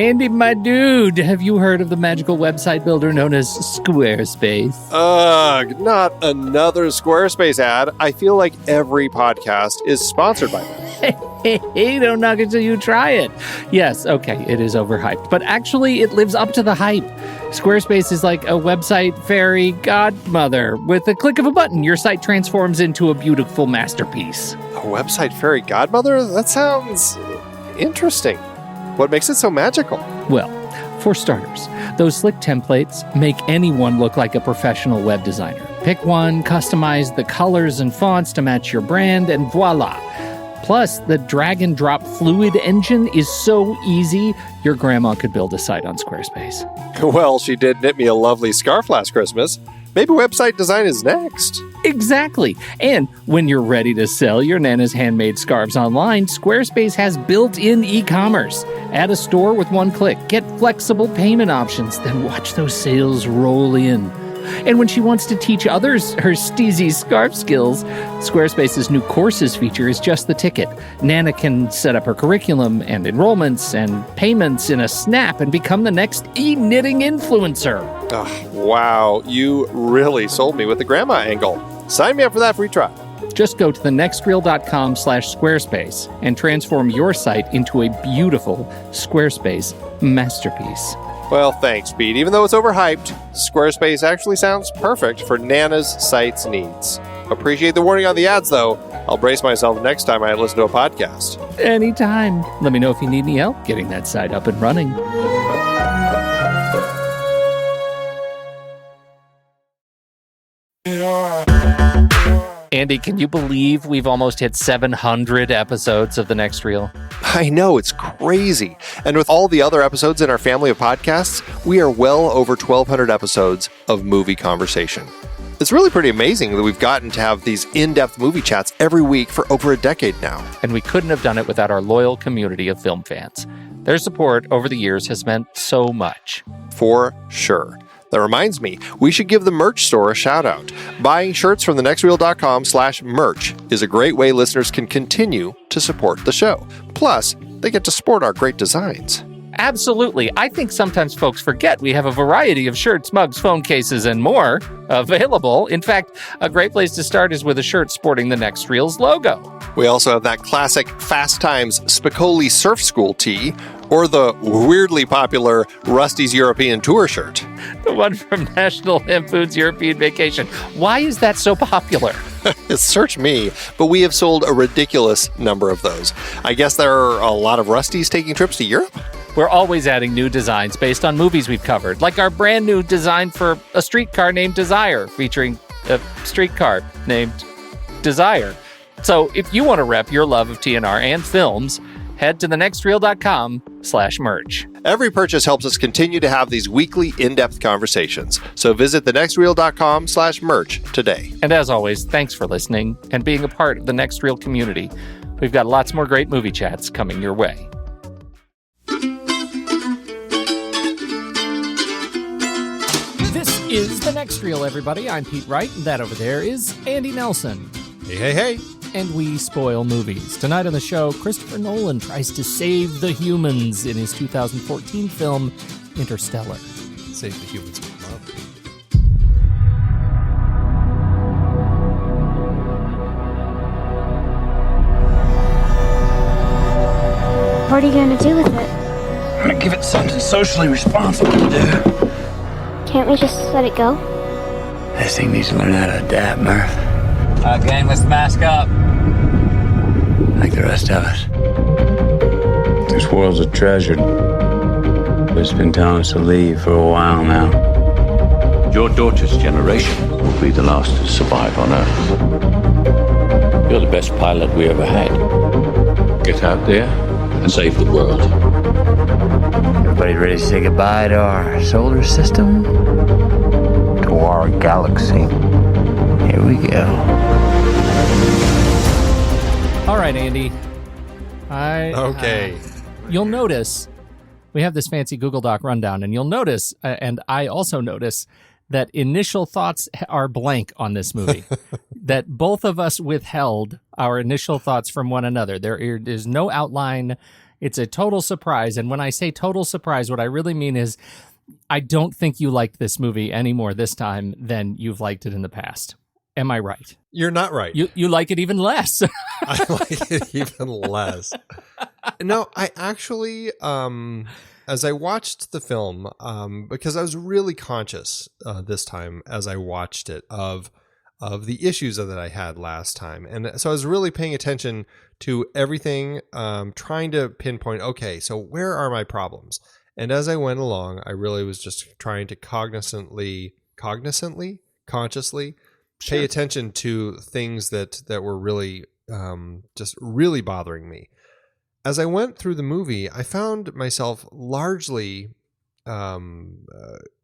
Andy, my dude, have you heard of the magical website builder known as Squarespace? Ugh, not another Squarespace ad. I feel like every podcast is sponsored by them. Hey, don't knock it till you try it. Yes, okay, it is overhyped, but actually it lives up to the hype. Squarespace is like a website fairy godmother. With a click of a button, your site transforms into a beautiful masterpiece. A website fairy godmother? That sounds interesting. What makes it so magical? Well, for starters, those slick templates make anyone look like a professional web designer. Pick one, customize the colors and fonts to match your brand, and voila. Plus, the drag and drop fluid engine is so easy, your grandma could build a site on Squarespace. Well, she did knit me a lovely scarf last Christmas. Maybe website design is next. Exactly. And when you're ready to sell your Nana's handmade scarves online, Squarespace has built-in e-commerce. Add a store with one click. Get flexible payment options. Then watch those sales roll in. And when she wants to teach others her steezy scarf skills, Squarespace's new courses feature is just the ticket. Nana can set up her curriculum and enrollments and payments in a snap and become the next e-knitting influencer. Oh, wow, you really sold me with the grandma angle. Sign me up for that free trial. Just go to thenextreel.com/Squarespace and transform your site into a beautiful Squarespace masterpiece. Well, thanks, Pete. Even though it's overhyped, Squarespace actually sounds perfect for Nana's site's needs. Appreciate the warning on the ads, though. I'll brace myself next time I listen to a podcast. Anytime. Let me know if you need any help getting that site up and running. Andy, can you believe we've almost hit 700 episodes of The Next Reel? I know, it's crazy. And with all the other episodes in our family of podcasts, we are well over 1,200 episodes of movie conversation. It's really pretty amazing that we've gotten to have these in-depth movie chats every week for over a decade now. And we couldn't have done it without our loyal community of film fans. Their support over the years has meant so much. For sure. That reminds me, we should give the merch store a shout out. Buying shirts from thenextreel.com/merch is a great way listeners can continue to support the show. Plus, they get to sport our great designs. Absolutely. I think sometimes folks forget we have a variety of shirts, mugs, phone cases, and more available. In fact, a great place to start is with a shirt sporting the Next Reel's logo. We also have that classic Fast Times Spicoli Surf School tee, or the weirdly popular Rusty's European Tour shirt. The one from National Lampoon's European Vacation. Why is that so popular? Search me, but we have sold a ridiculous number of those. I guess there are a lot of Rustys taking trips to Europe? We're always adding new designs based on movies we've covered, like our brand new design for a streetcar named Desire, featuring a streetcar named Desire. So if you want to rep your love of TNR and films, head to thenextreel.com/merch. Every purchase helps us continue to have these weekly in-depth conversations. So visit thenextreel.com/merch today. And as always, thanks for listening and being a part of the Next Reel community. We've got lots more great movie chats coming your way. This is The Next Reel, everybody. I'm Pete Wright, and that over there is Andy Nelson. Hey, hey, hey. And we spoil movies. Tonight on the show, Christopher Nolan tries to save the humans in his 2014 film, Interstellar. Save the humans with love. What are you going to do with it? I'm going to give it something socially responsible to do. Can't we just let it go? This thing needs to learn how to adapt, Murph. Gang, let's mask up. Like the rest of us. This world's a treasure. But it's been telling us to leave for a while now. Your daughter's generation will be the last to survive on Earth. You're the best pilot we ever had. Get out there and save the world. Everybody ready to say goodbye to our solar system? To our galaxy. Here we go. All right, Andy. Okay. You'll notice we have this fancy Google Doc rundown, and you'll notice, and I also notice, that initial thoughts are blank on this movie. That both of us withheld our initial thoughts from one another. There is no outline. It's a total surprise. And when I say total surprise, what I really mean is I don't think you liked this movie any more this time than you've liked it in the past. Am I right? You're not right. You like it even less. I like it even less. No, I actually, as I watched the film, because I was really conscious this time as I watched it of the issues that I had last time. And so I was really paying attention to everything, trying to pinpoint, okay, so where are my problems? And as I went along, I really was just trying to consciously pay attention to things that were really just really bothering me. As I went through the movie, I found myself largely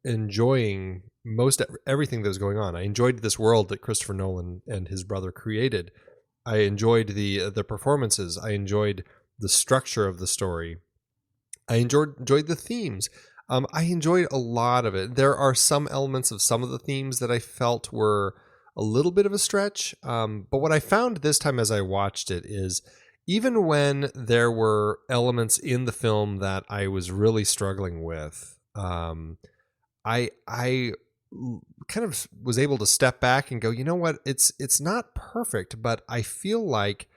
enjoying most everything that was going on. I enjoyed this world that Christopher Nolan and his brother created. I enjoyed the performances. I enjoyed the structure of the story. I enjoyed the themes. I enjoyed a lot of it. There are some elements of some of the themes that I felt were a little bit of a stretch. But what I found this time as I watched it is even when there were elements in the film that I was really struggling with, I kind of was able to step back and go, you know what? It's not perfect, but I feel like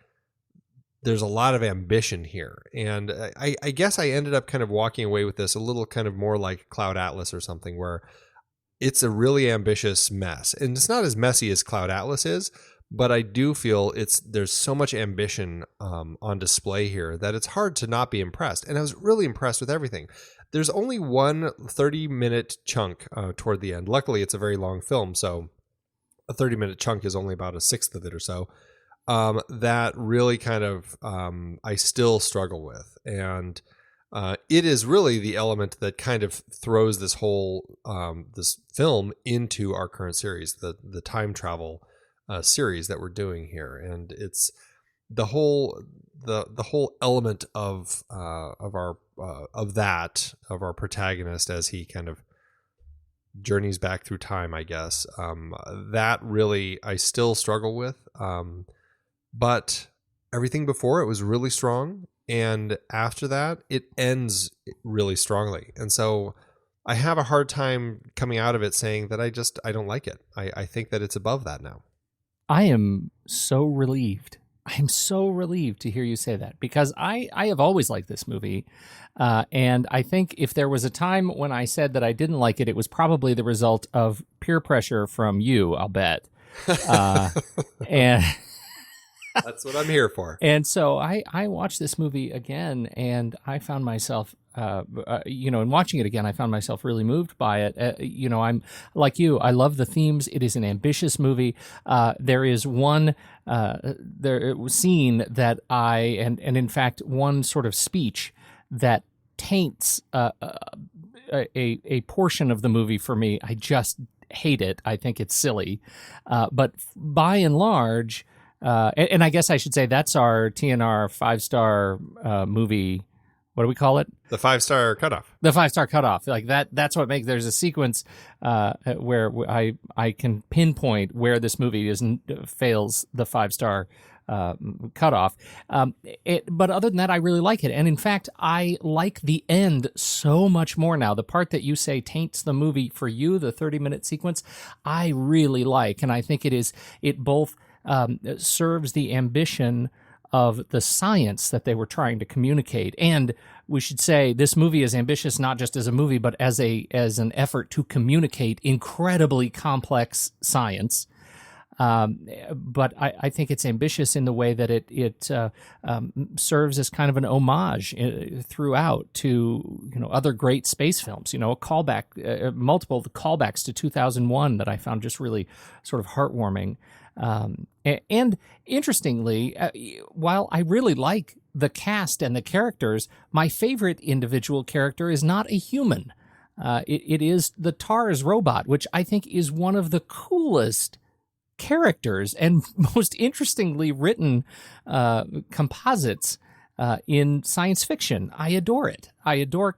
there's a lot of ambition here. And I guess I ended up kind of walking away with this a little kind of more like Cloud Atlas or something, where it's a really ambitious mess. And it's not as messy as Cloud Atlas is, but I do feel there's so much ambition on display here that it's hard to not be impressed. And I was really impressed with everything. There's only one 30-minute chunk toward the end. Luckily, it's a very long film, so a 30-minute chunk is only about a sixth of it or so. That really kind of I still struggle with. And it is really the element that kind of throws this whole this film into our current series, the time travel series that we're doing here. And it's the whole element of our protagonist as he kind of journeys back through time, I guess. That really I still struggle with. But everything before it was really strong. And after that, it ends really strongly. And so I have a hard time coming out of it saying that I don't like it. I think that it's above that now. I am so relieved. I am so relieved to hear you say that, because I have always liked this movie. And I think if there was a time when I said that I didn't like it, it was probably the result of peer pressure from you, I'll bet. And that's what I'm here for. And so I watched this movie again, and I found myself, in watching it again, I found myself really moved by it. I'm like you. I love the themes. It is an ambitious movie. There is one scene that and in fact, one sort of speech that taints a portion of the movie for me. I just hate it. I think it's silly. But by and large, and I guess I should say that's our TNR 5-star movie. What do we call it? The 5-star cutoff. The 5-star cutoff. Like that's what makes, there's a sequence where I can pinpoint where this movie fails the 5-star cutoff. But other than that, I really like it. And in fact, I like the end so much more now. The part that you say taints the movie for you, the 30-minute sequence, I really like. And I think it both serves the ambition of the science that they were trying to communicate. And we should say this movie is ambitious not just as a movie, but as an effort to communicate incredibly complex science. But I think it's ambitious in the way that it serves as kind of an homage throughout to other great space films. A callback, multiple callbacks to 2001 that I found just really sort of heartwarming. And interestingly, while I really like the cast and the characters, my favorite individual character is not a human. It is the TARS robot, which I think is one of the coolest characters and most interestingly written composites in science fiction. I adore it. I adore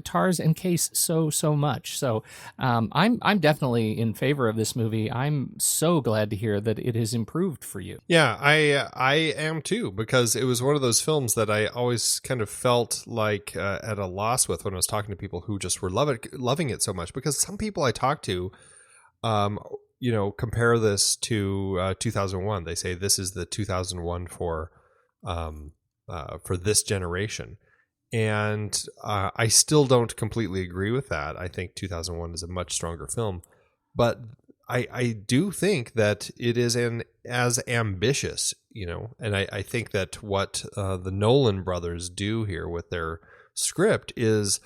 TARS and Case so much. So I'm definitely in favor of this movie. I'm so glad to hear that it has improved for you. Yeah, I am too, because it was one of those films that I always kind of felt like at a loss with when I was talking to people who just were loving it so much. Because some people I talk to, compare this to 2001. They say this is the 2001 for this generation. And I still don't completely agree with that. I think 2001 is a much stronger film. But I do think that it is as ambitious, and I think that what the Nolan brothers do here with their script is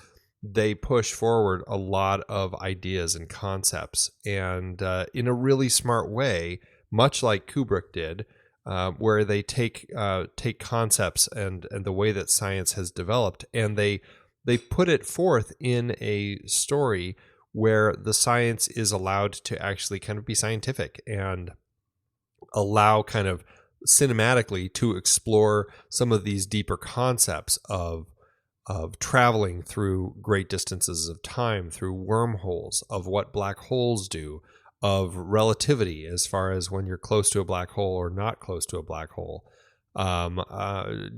they push forward a lot of ideas and concepts, and in a really smart way, much like Kubrick did, where they take concepts and the way that science has developed, and they put it forth in a story where the science is allowed to actually kind of be scientific and allow kind of cinematically to explore some of these deeper concepts of traveling through great distances of time, through wormholes, of what black holes do, of relativity as far as when you're close to a black hole or not close to a black hole.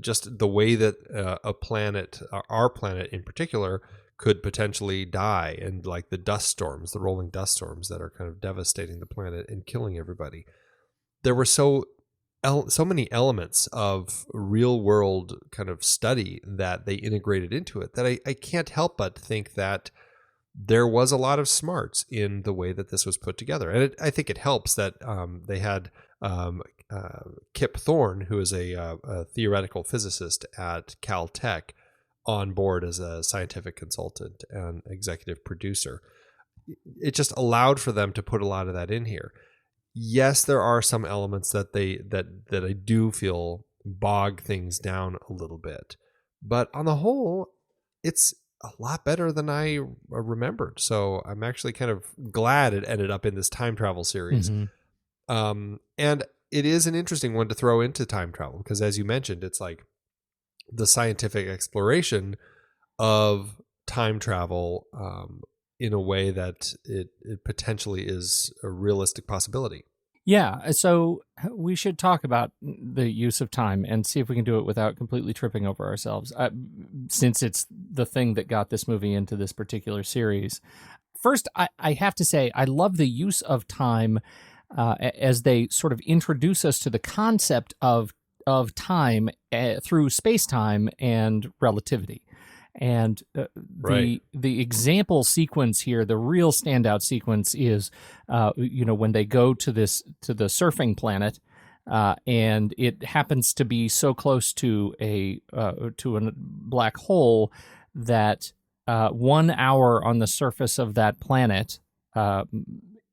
Just the way that a planet, our planet in particular, could potentially die, and like the dust storms, the rolling dust storms that are kind of devastating the planet and killing everybody. There were so many elements of real world kind of study that they integrated into it that I can't help but think that there was a lot of smarts in the way that this was put together. And I think it helps that they had Kip Thorne, who is a theoretical physicist at Caltech, on board as a scientific consultant and executive producer. It just allowed for them to put a lot of that in here. Yes, there are some elements that I do feel bog things down a little bit, but on the whole, it's a lot better than I remembered. So I'm actually kind of glad it ended up in this time travel series. Mm-hmm. And it is an interesting one to throw into time travel, because as you mentioned, it's like the scientific exploration of time travel in a way that it potentially is a realistic possibility. Yeah, so we should talk about the use of time and see if we can do it without completely tripping over ourselves, since it's the thing that got this movie into this particular series. First, I have to say, I love the use of time as they sort of introduce us to the concept of time through space-time and relativity. And the example sequence here, the real standout sequence is, when they go to the surfing planet, and it happens to be so close to a black hole that 1 hour on the surface of that planet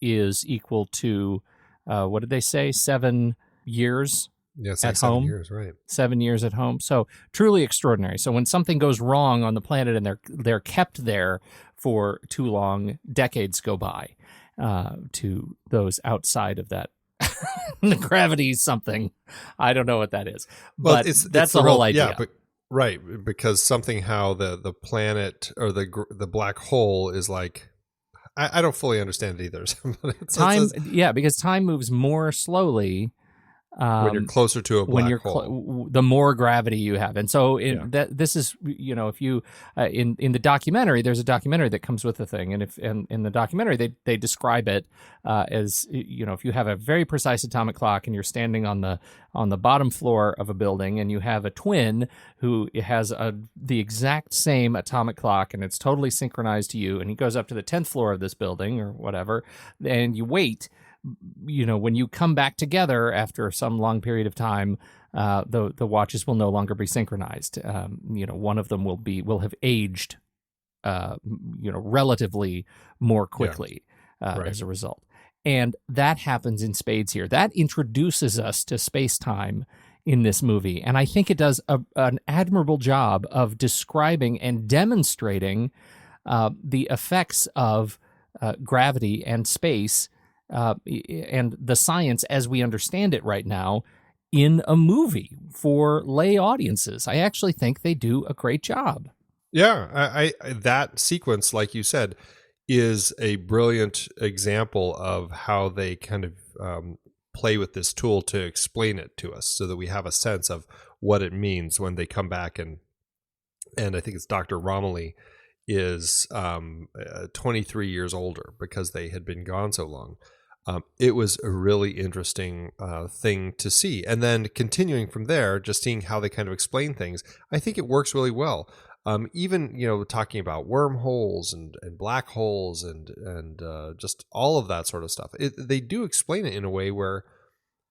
is equal to what did they say? 7 years. Yeah, it's at like home. 7 years, right? 7 years at home. So truly extraordinary. So when something goes wrong on the planet and they're kept there for too long, decades go by to those outside of that. The gravity something. I don't know what that is. But that's the whole idea. Yeah, but right, because somehow the planet or the black hole is like, I don't fully understand it either. Because time moves more slowly when you're closer to a black hole, the more gravity you have. And so this is, if you in the documentary, there's a documentary that comes with the thing, and in the documentary they describe it as, if you have a very precise atomic clock and you're standing on the bottom floor of a building, and you have a twin who has the exact same atomic clock, and it's totally synchronized to you, and he goes up to the 10th floor of this building or whatever, and you wait. When you come back together after some long period of time, the watches will no longer be synchronized. One of them will have aged, relatively more quickly as a result. And that happens in spades here. That introduces us to space-time in this movie. And I think it does an admirable job of describing and demonstrating the effects of gravity and space and the science as we understand it right now in a movie for lay audiences. I actually think they do a great job. Yeah, I that sequence, like you said, is a brilliant example of how they kind of play with this tool to explain it to us, so that we have a sense of what it means when they come back and I think it's Dr. Romilly is 23 years older because they had been gone so long. It was a really interesting thing to see. And then continuing from there, just seeing how they kind of explain things, I think it works really well. Even, talking about wormholes and black holes and just all of that sort of stuff. They do explain it in a way where,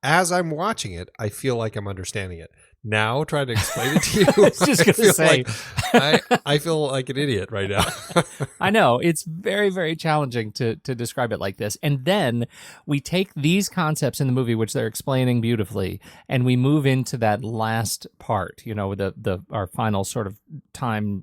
as I'm watching it, I feel like I'm understanding it. Now, trying to explain it to you, I was just going to say, I feel like an idiot right now. I know, it's very, very challenging to describe it like this. And then we take these concepts in the movie, which they're explaining beautifully, and we move into that last part, our final sort of time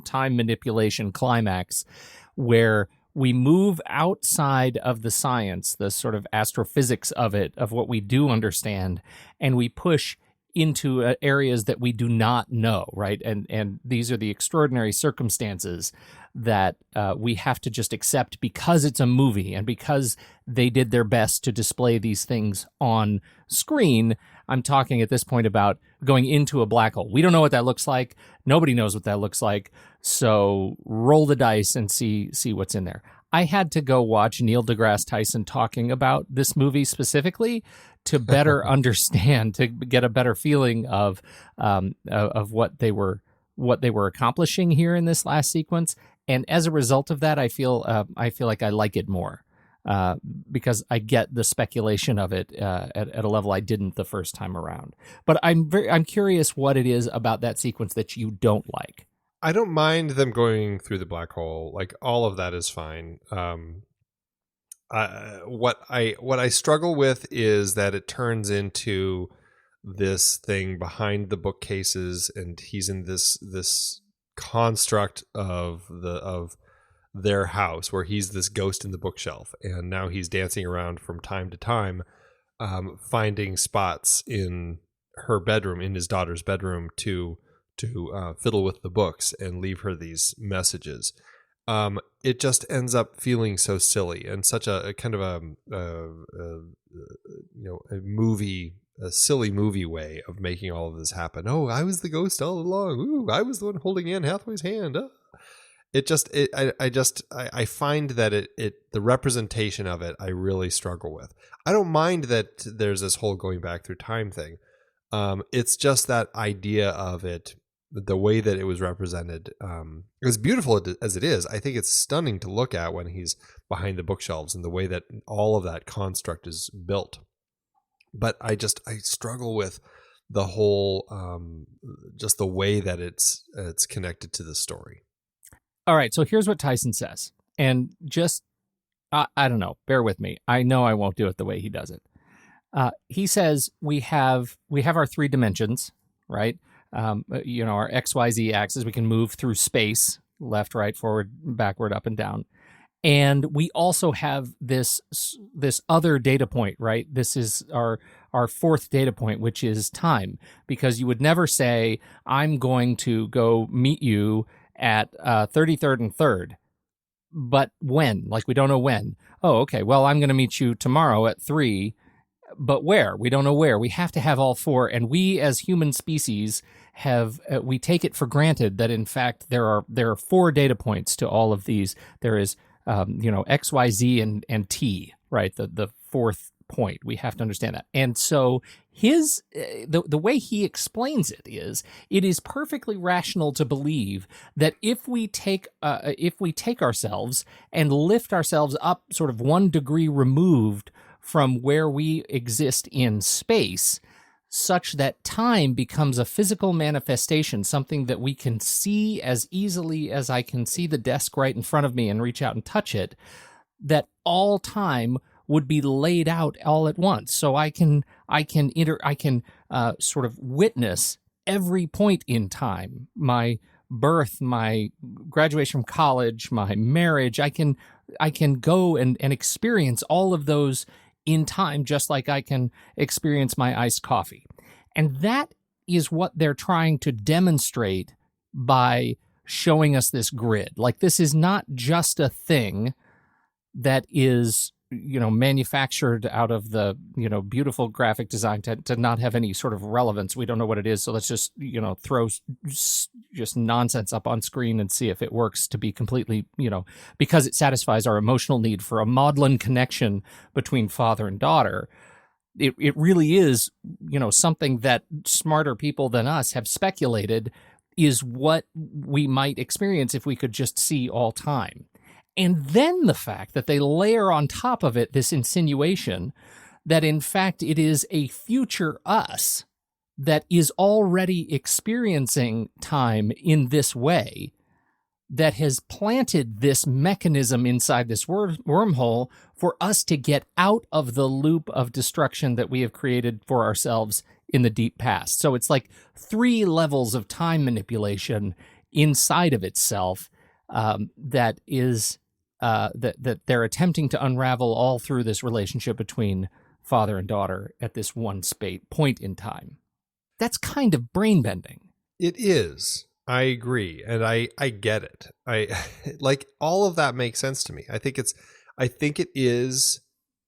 manipulation climax, where we move outside of the science, the sort of astrophysics of it, of what we do understand, and we push into areas that we do not know, right? And these are the extraordinary circumstances that we have to just accept because it's a movie and because they did their best to display these things on screen. I'm talking at this point about going into a black hole. We don't know what that looks like. Nobody knows what that looks like. So roll the dice and see what's in there. I had to go watch Neil deGrasse Tyson talking about this movie specifically to better understand, to get a better feeling of what they were accomplishing here in this last sequence. And as a result of that, I feel like I like it more because I get the speculation of it at a level I didn't the first time around. But I'm curious what it is about that sequence that you don't like. I don't mind them going through the black hole. Like, all of that is fine. What I struggle with is that it turns into this thing behind the bookcases, and he's in this construct of their house where he's this ghost in the bookshelf, and now he's dancing around from time to time, finding spots in her bedroom, in his daughter's bedroom, to fiddle with the books and leave her these messages. It just ends up feeling so silly and such a kind of a silly movie way of making all of this happen. Oh, I was the ghost all along. Ooh, I was the one holding Anne Hathaway's hand. I find that the representation of it, I really struggle with. I don't mind that there's this whole going back through time thing. It's just that idea of it, the way that it was represented, as beautiful as it is, I think it's stunning to look at when he's behind the bookshelves and the way that all of that construct is built. But I struggle with the whole, just the way that it's connected to the story. All right, so here's what Tyson says, and just I don't know, bear with me. I know I won't do it the way he does it. He says we have our three dimensions, right? Our XYZ axis. We can move through space, left, right, forward, backward, up, and down. And we also have this other data point, right? This is our fourth data point, which is time, because you would never say, I'm going to go meet you at 33rd and 3rd. But when? Like, we don't know when. Oh, okay, well, I'm going to meet you tomorrow at 3, but where? We don't know where. We have to have all four, and we as human species we take it for granted that, in fact, there are 4 data points to all of these. There is X, Y, Z, and T, right? The fourth point. We have to understand that. And so the way he explains it is perfectly rational to believe that if we take ourselves and lift ourselves up sort of 1 degree removed from where we exist in space, such that time becomes a physical manifestation, something that we can see as easily as I can see the desk right in front of me and reach out and touch it, that all time would be laid out all at once. So I can sort of witness every point in time, my birth, my graduation from college, my marriage. I can go and experience all of those in time, just like I can experience my iced coffee. And that is what they're trying to demonstrate by showing us this grid. Like, this is not just a thing that is, manufactured out of the, beautiful graphic design to not have any sort of relevance. We don't know what it is, so let's just, throw just nonsense up on screen and see if it works to be completely, because it satisfies our emotional need for a maudlin connection between father and daughter. It really is, something that smarter people than us have speculated is what we might experience if we could just see all time. And then the fact that they layer on top of it this insinuation that, in fact, it is a future us that is already experiencing time in this way, that has planted this mechanism inside this wormhole for us to get out of the loop of destruction that we have created for ourselves in the deep past. So it's like 3 levels of time manipulation inside of itself that is that they're attempting to unravel all through this relationship between father and daughter at this one point in time. That's kind of brain-bending. It is. I agree, and I get it. I like all of that makes sense to me. I think it is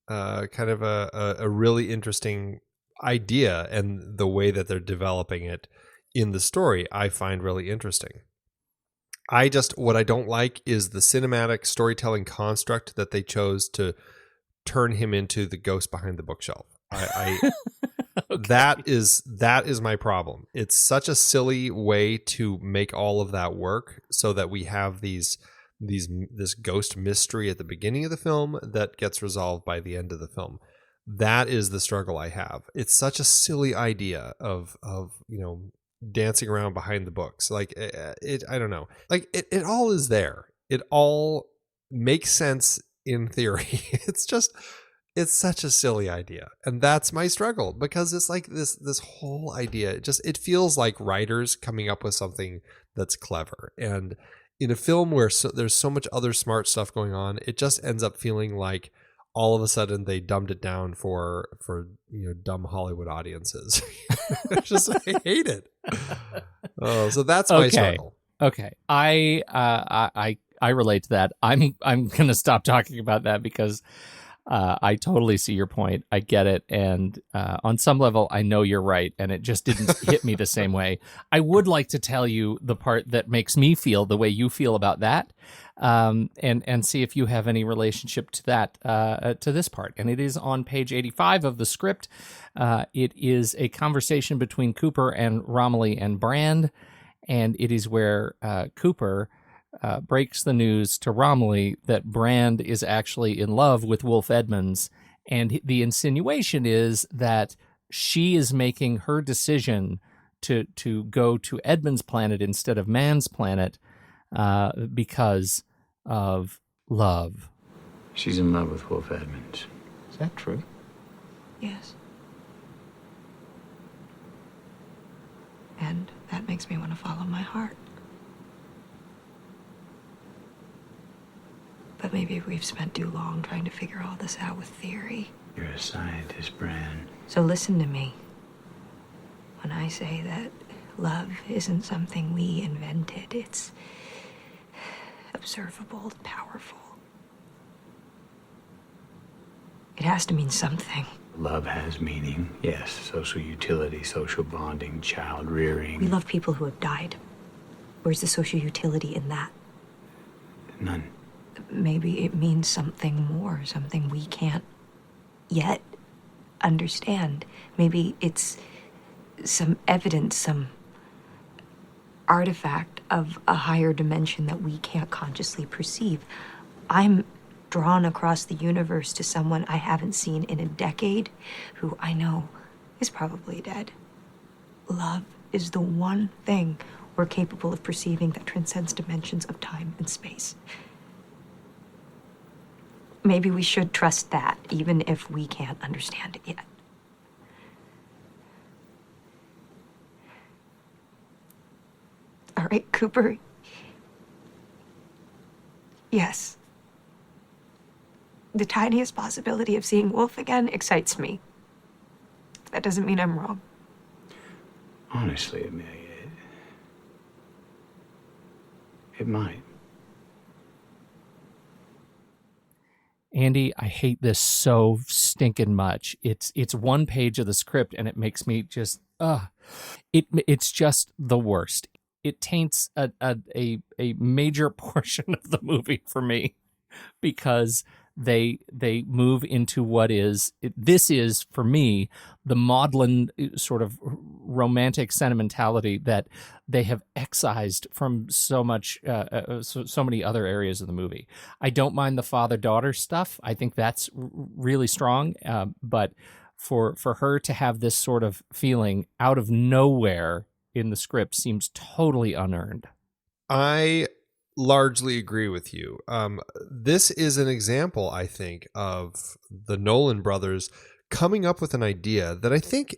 kind of a really interesting idea, and the way that they're developing it in the story, I find really interesting. What I don't like is the cinematic storytelling construct that they chose to turn him into the ghost behind the bookshelf. Okay. That is my problem. It's such a silly way to make all of that work so that we have this ghost mystery at the beginning of the film that gets resolved by the end of the film. That is the struggle I have. It's such a silly idea of dancing around behind the books. Like I don't know. Like it all is there. It all makes sense in theory. It's such a silly idea. And that's my struggle, because it's like this whole idea, it feels like writers coming up with something that's clever. And in a film where there's so much other smart stuff going on, it just ends up feeling like all of a sudden they dumbed it down for dumb Hollywood audiences. I hate it. Oh, so that's my struggle. Okay. I relate to that. I'm going to stop talking about that because I totally see your point. I get it. And on some level, I know you're right. And it just didn't hit me the same way. I would like to tell you the part that makes me feel the way you feel about that, and see if you have any relationship to that, to this part. And it is on page 85 of the script. It is a conversation between Cooper and Romilly and Brand. And it is where Cooper breaks the news to Romilly that Brand is actually in love with Wolf Edmonds. And the insinuation is that she is making her decision to go to Edmonds' planet instead of Man's planet because of love. She's in love with Wolf Edmonds. Is that true? Yes. And that makes me want to follow my heart. But maybe we've spent too long trying to figure all this out with theory. You're a scientist, Bran. So listen to me. When I say that love isn't something we invented, it's observable, powerful. It has to mean something. Love has meaning, yes. Social utility, social bonding, child rearing. We love people who have died. Where's the social utility in that? None. Maybe it means something more, something we can't yet understand. Maybe it's some evidence, some artifact of a higher dimension that we can't consciously perceive. I'm drawn across the universe to someone I haven't seen in a decade, who I know is probably dead. Love is the one thing we're capable of perceiving that transcends dimensions of time and space. Maybe we should trust that, even if we can't understand it yet. All right, Cooper. Yes. The tiniest possibility of seeing Wolf again excites me. That doesn't mean I'm wrong. Honestly, it might. Andy, I hate this so stinking much. It's one page of the script and it makes me just it's just the worst. It taints a major portion of the movie for me because they move into what this is for me the maudlin sort of romantic sentimentality that they have excised from so many other areas of the movie. I don't mind the father-daughter stuff. I think that's really strong, but for her to have this sort of feeling out of nowhere in the script seems totally unearned. I largely agree with you. This is an example, I think, of the Nolan brothers coming up with an idea that I think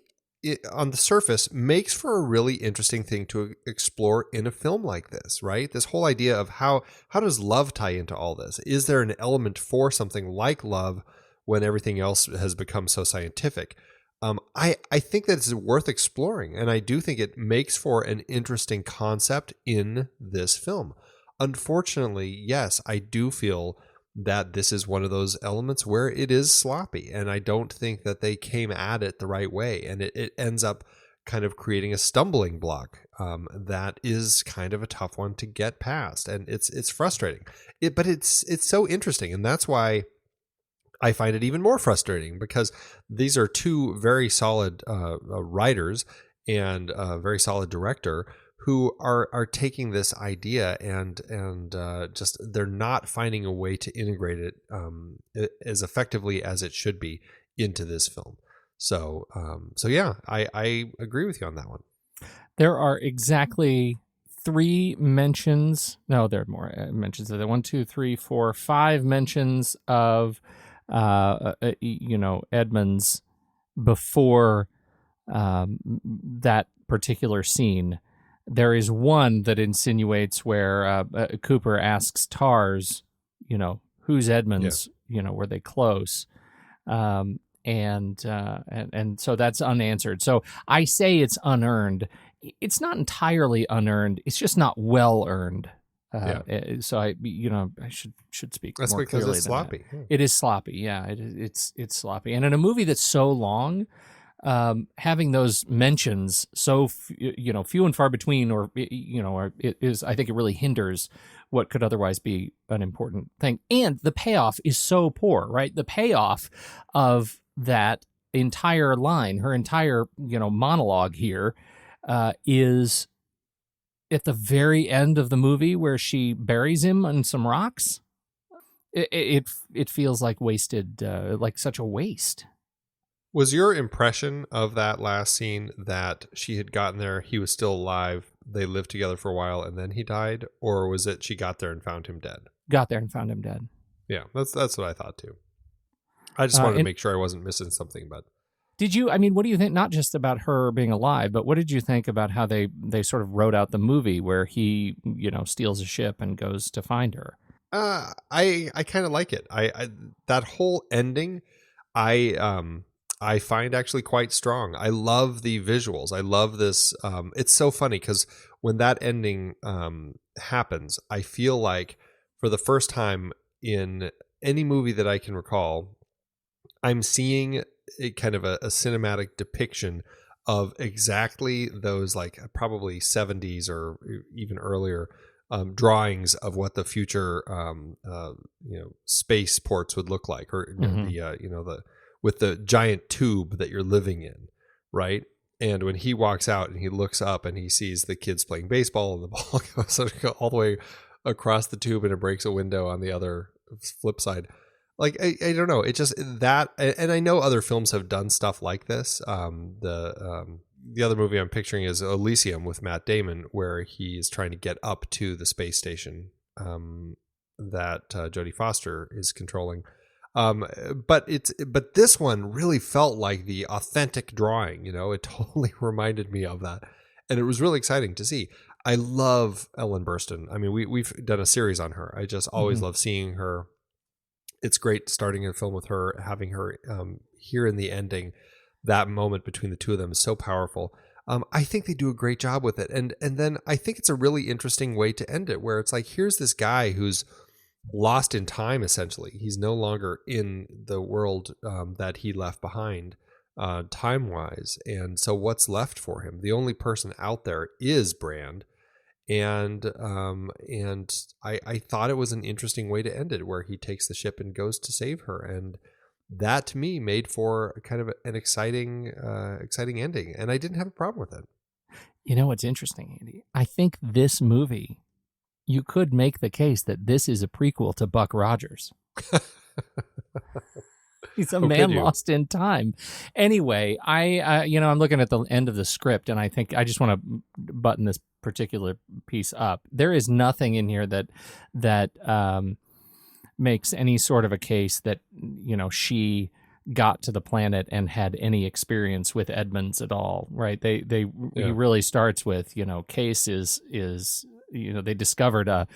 on the surface makes for a really interesting thing to explore in a film like this, right? This whole idea of how does love tie into all this? Is there an element for something like love when everything else has become so scientific? I think that it's worth exploring, and I do think it makes for an interesting concept in this film. Unfortunately, yes, I do feel that this is one of those elements where it is sloppy, and I don't think that they came at it the right way, and it ends up kind of creating a stumbling block that is kind of a tough one to get past, and it's frustrating. But it's so interesting, and that's why I find it even more frustrating, because these are two very solid writers and a very solid director who are taking this idea and just they're not finding a way to integrate it as effectively as it should be into this film. So yeah, I agree with you on that one. There are exactly 3 mentions. No, there are more mentions. There are 1, 2, 3, 4, 5 mentions of Edmonds before that particular scene. There is one that insinuates where Cooper asks Tars, who's Edmonds? Yeah. Were they close? And so that's unanswered. So I say it's unearned. It's not entirely unearned. It's just not well earned. So I should speak. That's more because clearly it's than sloppy. That. It is sloppy. Yeah, it's sloppy. And in a movie that's so long, having those mentions so few and far between, or it is, I think it really hinders what could otherwise be an important thing. And the payoff is so poor, right? The payoff of that entire line, her entire monologue here, is at the very end of the movie where she buries him on some rocks. It feels like wasted, like such a waste. Was your impression of that last scene that she had gotten there, he was still alive, they lived together for a while, and then he died? Or was it she got there and found him dead? Got there and found him dead. Yeah, that's what I thought too. I just wanted to make sure I wasn't missing something. But did you, what do you think, not just about her being alive, but what did you think about how they sort of wrote out the movie where he, steals a ship and goes to find her? I kind of like it. I that whole ending, I find actually quite strong. I love the visuals. I love this. It's so funny because when that ending happens, I feel like for the first time in any movie that I can recall, I'm seeing a kind of a cinematic depiction of exactly those, like probably 70s or even earlier drawings of what the future space ports would look like, or the with the giant tube that you're living in, right? And when he walks out and he looks up and he sees the kids playing baseball and the ball goes all the way across the tube and it breaks a window on the other flip side. Like, I don't know. It just that, and I know other films have done stuff like this. The other movie I'm picturing is Elysium with Matt Damon, where he's trying to get up to the space station that Jodie Foster is controlling. But this one really felt like the authentic drawing. It totally reminded me of that, and it was really exciting to see. I love Ellen Burstyn. I mean, we've done a series on her. I just always love seeing her. It's great starting a film with her, having her here in the ending. That moment between the two of them is so powerful. I think they do a great job with it. And then I think it's a really interesting way to end it, where it's like, here's this guy who's lost in time, essentially. He's no longer in the world that he left behind time-wise. And so what's left for him? The only person out there is Brand. And I thought it was an interesting way to end it, where he takes the ship and goes to save her. And that to me made for kind of an exciting ending. And I didn't have a problem with it. You know what's interesting, Andy? I think this movie, you could make the case that this is a prequel to Buck Rogers. He's a man lost in time. Anyway, I'm looking at the end of the script, and I think I just want to button this particular piece up. There is nothing in here that makes any sort of a case that, she got to the planet and had any experience with Edmonds at all, right? He really starts with, Case is they discovered a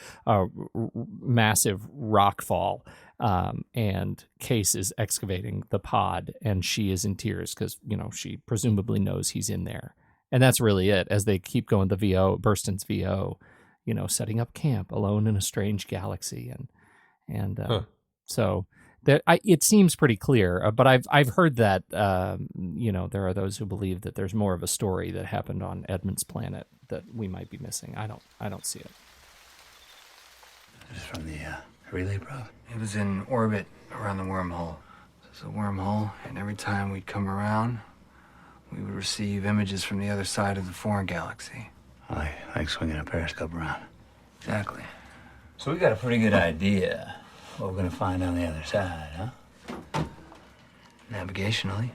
massive rock fall, and Case is excavating the pod, and she is in tears because, she presumably knows he's in there. And that's really it. As they keep going, the Burston's VO, setting up camp alone in a strange galaxy. So it seems pretty clear, but I've heard that, there are those who believe that there's more of a story that happened on Edmund's planet that we might be missing. I don't see it. This is from the relay probe. It was in orbit around the wormhole. It's a wormhole, and every time we'd come around, we would receive images from the other side of the foreign galaxy. Like swinging a periscope around. Exactly. So we got a pretty good idea. What we're gonna find on the other side, huh? Navigationally.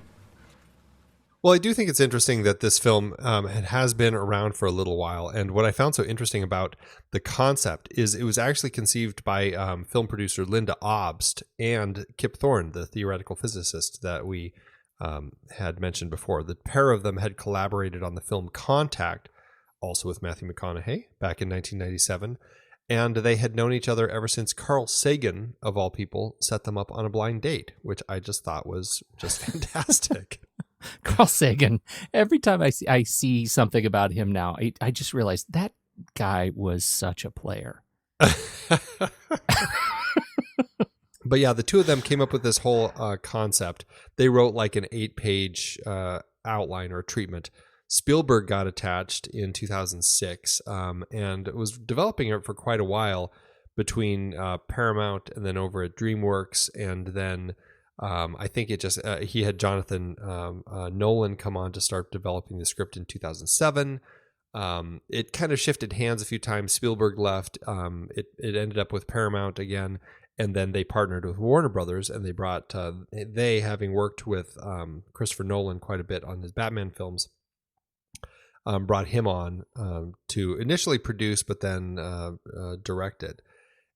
Well, I do think it's interesting that this film has been around for a little while. And what I found so interesting about the concept is it was actually conceived by film producer Linda Obst and Kip Thorne, the theoretical physicist that we had mentioned before. The pair of them had collaborated on the film Contact, also with Matthew McConaughey, back in 1997. And they had known each other ever since Carl Sagan, of all people, set them up on a blind date, which I just thought was just fantastic. Carl Sagan. Every time I see something about him now, I just realize that guy was such a player. But yeah, the two of them came up with this whole concept. They wrote like an 8-page outline or treatment. Spielberg got attached in 2006 and was developing it for quite a while between Paramount and then over at DreamWorks. And then I think he had Jonathan Nolan come on to start developing the script in 2007. It kind of shifted hands a few times. Spielberg left. It ended up with Paramount again. And then they partnered with Warner Brothers, and they brought, having worked with Christopher Nolan quite a bit on his Batman films, brought him on to initially produce, but then direct it.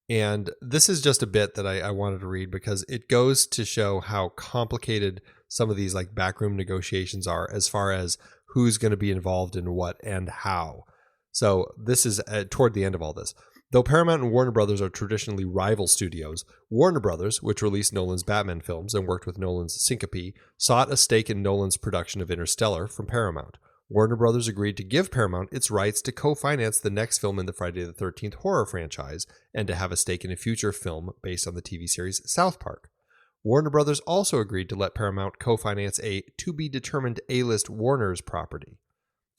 And this is just a bit that I wanted to read because it goes to show how complicated some of these like backroom negotiations are as far as who's going to be involved in what and how. So this is toward the end of all this. Though Paramount and Warner Brothers are traditionally rival studios, Warner Brothers, which released Nolan's Batman films and worked with Nolan's Syncope, sought a stake in Nolan's production of Interstellar from Paramount. Warner Brothers agreed to give Paramount its rights to co-finance the next film in the Friday the 13th horror franchise and to have a stake in a future film based on the TV series South Park. Warner Brothers also agreed to let Paramount co-finance a to-be-determined A-list Warner's property.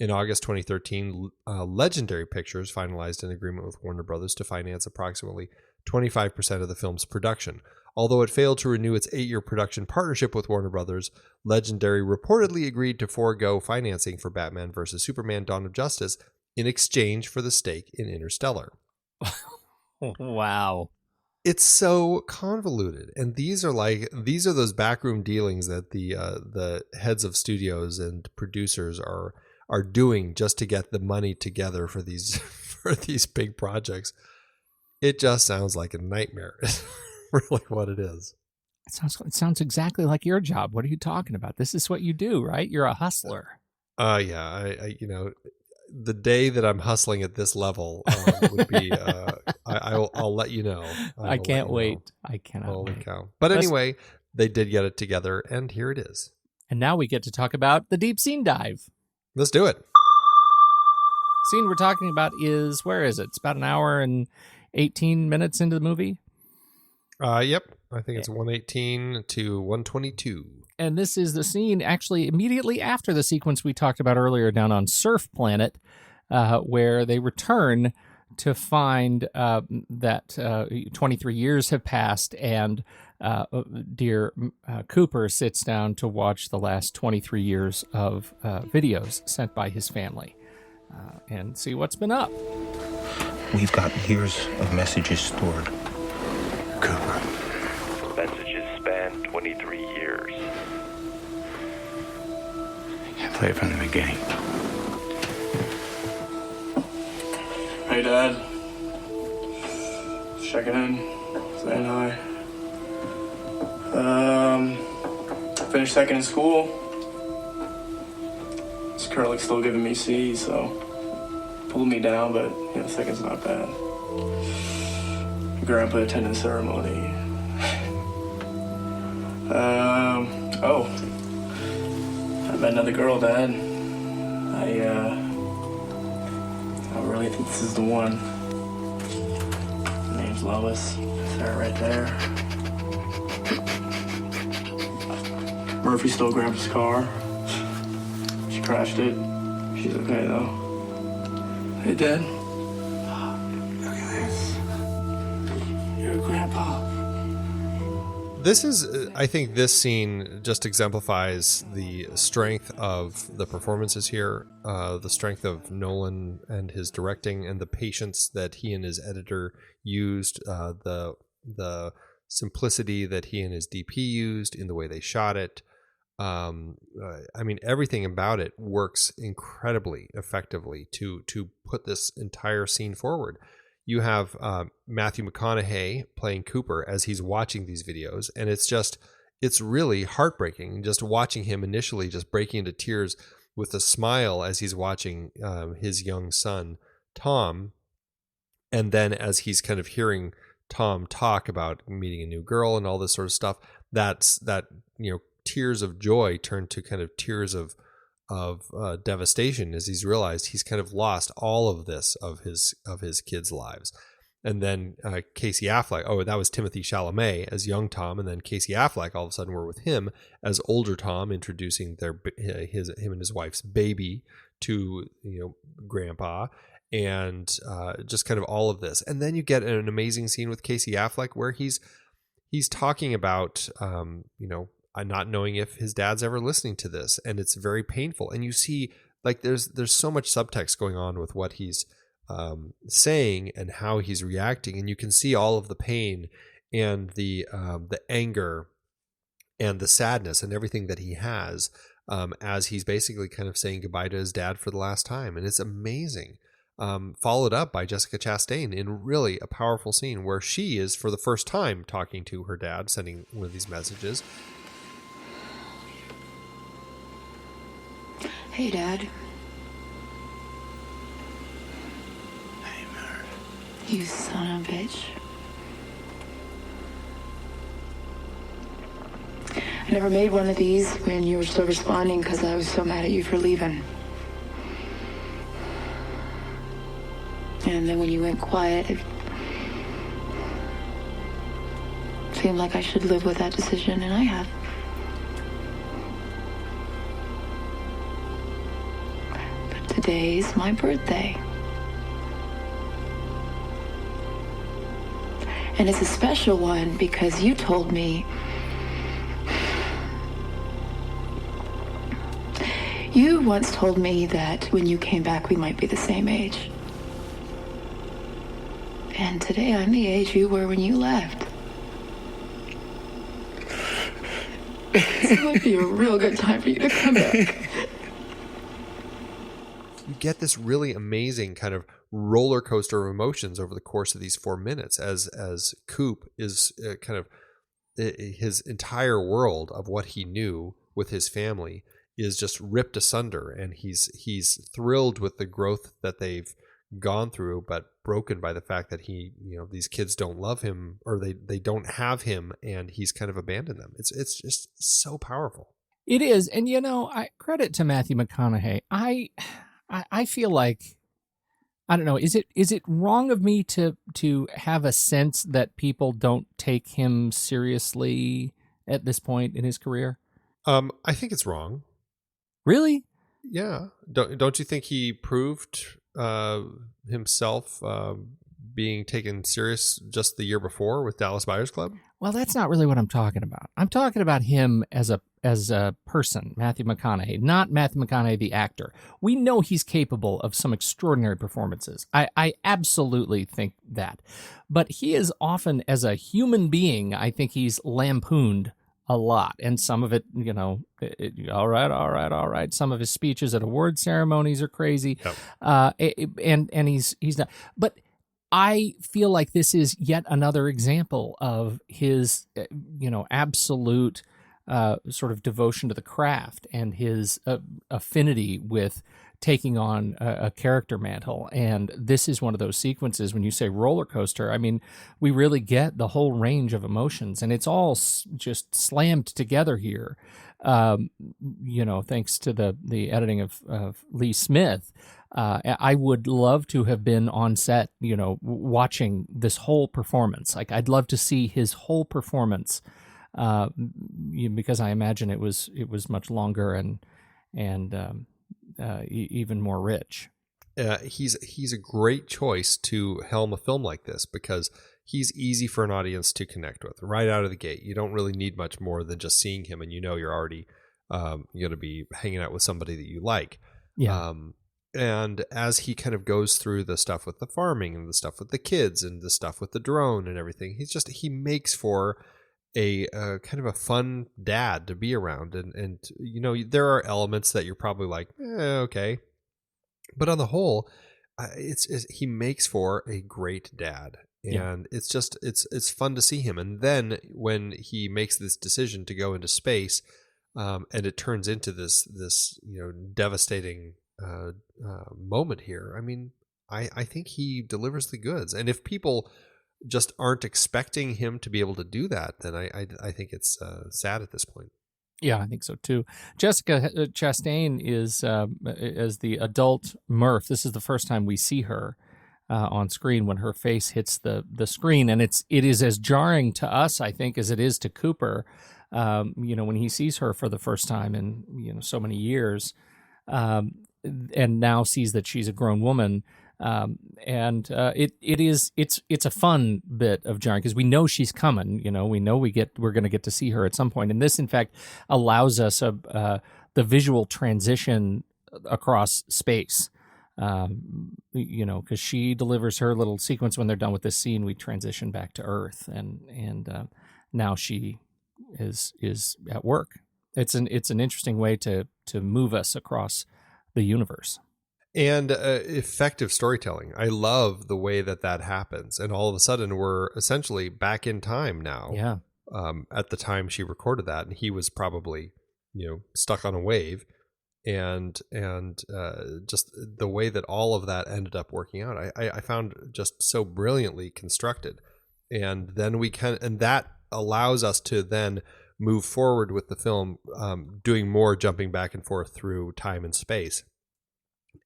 In August 2013, Legendary Pictures finalized an agreement with Warner Brothers to finance approximately 25% of the film's production. Although it failed to renew its 8-year production partnership with Warner Brothers, Legendary reportedly agreed to forego financing for Batman vs. Superman: Dawn of Justice in exchange for the stake in Interstellar. Wow. It's so convoluted, and these are those backroom dealings that the heads of studios and producers are doing just to get the money together for these big projects. It just sounds like a nightmare. Is really what it is. It sounds exactly like your job. What are you talking about? This is what you do, right? You're a hustler. Yeah. I the day that I'm hustling at this level would be. I'll let you know. I can't wait. I cannot Holy wait. cow! But anyway, they did get it together, and here it is. And now we get to talk about the deep scene dive. Let's do it. scene we're talking about is, where is it? It's about an hour and 18 minutes into the movie. Yep. I think it's 118 to 122. And this is the scene actually immediately after the sequence we talked about earlier down on Surf Planet, where they return to find that 23 years have passed, and dear Cooper sits down to watch the last 23 years of videos sent by his family and see what's been up. We've got years of messages stored. Cooper. Messages span 23 years. Play it from the beginning. Hey, Dad. Checking in. Saying hi. Finished second in school. It's currently still giving me C, so pulled me down, but yeah, second's not bad. Grandpa attended the ceremony. I met another girl, Dad. I really think this is the one. Her name's Lois. It's her right there. Murphy stole Grandpa's car. She crashed it. She's okay, though. Hey, Dad. Look at this. You're a grandpa. This is, I think this scene just exemplifies the strength of the performances here, the strength of Nolan and his directing, and the patience that he and his editor used, the simplicity that he and his DP used in the way they shot it. I mean, everything about it works incredibly effectively to put this entire scene forward. You have Matthew McConaughey playing Cooper as he's watching these videos, and it's really heartbreaking just watching him initially just breaking into tears with a smile as he's watching his young son, Tom, and then as he's kind of hearing Tom talk about meeting a new girl and all this sort of stuff, that tears of joy turn to kind of tears of devastation as he's realized he's kind of lost all of this of his kids' lives. And then Casey Affleck, that was Timothée Chalamet as young Tom, and then Casey Affleck all of a sudden we're with him as older Tom, introducing him and his wife's baby to Grandpa, and just kind of all of this. And then you get an amazing scene with Casey Affleck where he's talking about not knowing if his dad's ever listening to this, and it's very painful. And you see, like, there's so much subtext going on with what he's saying and how he's reacting, and you can see all of the pain and the anger and the sadness and everything that he has as he's basically kind of saying goodbye to his dad for the last time. And it's amazing. Followed up by Jessica Chastain in really a powerful scene where she is for the first time talking to her dad, sending one of these messages. Hey, Dad. Hey, Murph. You son of a bitch. I never made one of these when you were still responding because I was so mad at you for leaving. And then when you went quiet, it seemed like I should live with that decision, and I have. Today's my birthday. And it's a special one because you told me you once told me that when you came back we might be the same age. And today I'm the age you were when you left. So it might be a real good time for you to come back. You get this really amazing kind of roller coaster of emotions over the course of these 4 minutes as Coop is kind of his entire world of what he knew with his family is just ripped asunder, and he's thrilled with the growth that they've gone through, but broken by the fact that these kids don't love him, or they don't have him, and he's kind of abandoned them. It's just so powerful. It is. And I credit to Matthew McConaughey. I feel like I don't know. Is it wrong of me to have a sense that people don't take him seriously at this point in his career? I think it's wrong. Really? Yeah. Don't you think he proved himself being taken serious just the year before with Dallas Buyers Club? Well, that's not really what I'm talking about. I'm talking about him as a person, Matthew McConaughey, not Matthew McConaughey the actor. We know he's capable of some extraordinary performances. I absolutely think that. But he is often, as a human being, I think he's lampooned a lot. And some of it, all right. Some of his speeches at award ceremonies are crazy. Yep. And he's not. But I feel like this is yet another example of his, absolute sort of devotion to the craft and his affinity with taking on a character mantle. And this is one of those sequences when you say roller coaster. I mean, we really get the whole range of emotions, and it's all just slammed together here. Thanks to the editing of Lee Smith. I would love to have been on set, watching this whole performance. Like, I'd love to see his whole performance, because I imagine it was much longer and even more rich. He's a great choice to helm a film like this because he's easy for an audience to connect with right out of the gate. You don't really need much more than just seeing him, and you're already going to be hanging out with somebody that you like. Yeah. And as he kind of goes through the stuff with the farming and the stuff with the kids and the stuff with the drone and everything, he makes for a kind of a fun dad to be around. And there are elements that you're probably like, okay. But on the whole, he makes for a great dad. And it's fun to see him. And then when he makes this decision to go into space, and it turns into this devastating moment here. I mean, I think he delivers the goods. And if people just aren't expecting him to be able to do that, then I think it's sad at this point. Yeah, I think so too. Jessica Chastain is as the adult Murph. This is the first time we see her on screen when her face hits the screen, and it is as jarring to us, I think, as it is to Cooper. When he sees her for the first time in so many years. And now sees that she's a grown woman, it's a fun bit of jarring because we know she's coming. We know we're going to get to see her at some point, and this, in fact, allows us the visual transition across space. Because she delivers her little sequence when they're done with this scene, we transition back to Earth, and now she is at work. It's an interesting way to move us across the universe. And effective storytelling. I love the way that happens. And all of a sudden we're essentially back in time now. Yeah. At the time she recorded that, and he was probably, stuck on a wave, and just the way that all of that ended up working out, I found just so brilliantly constructed. And then and that allows us to then move forward with the film, doing more jumping back and forth through time and space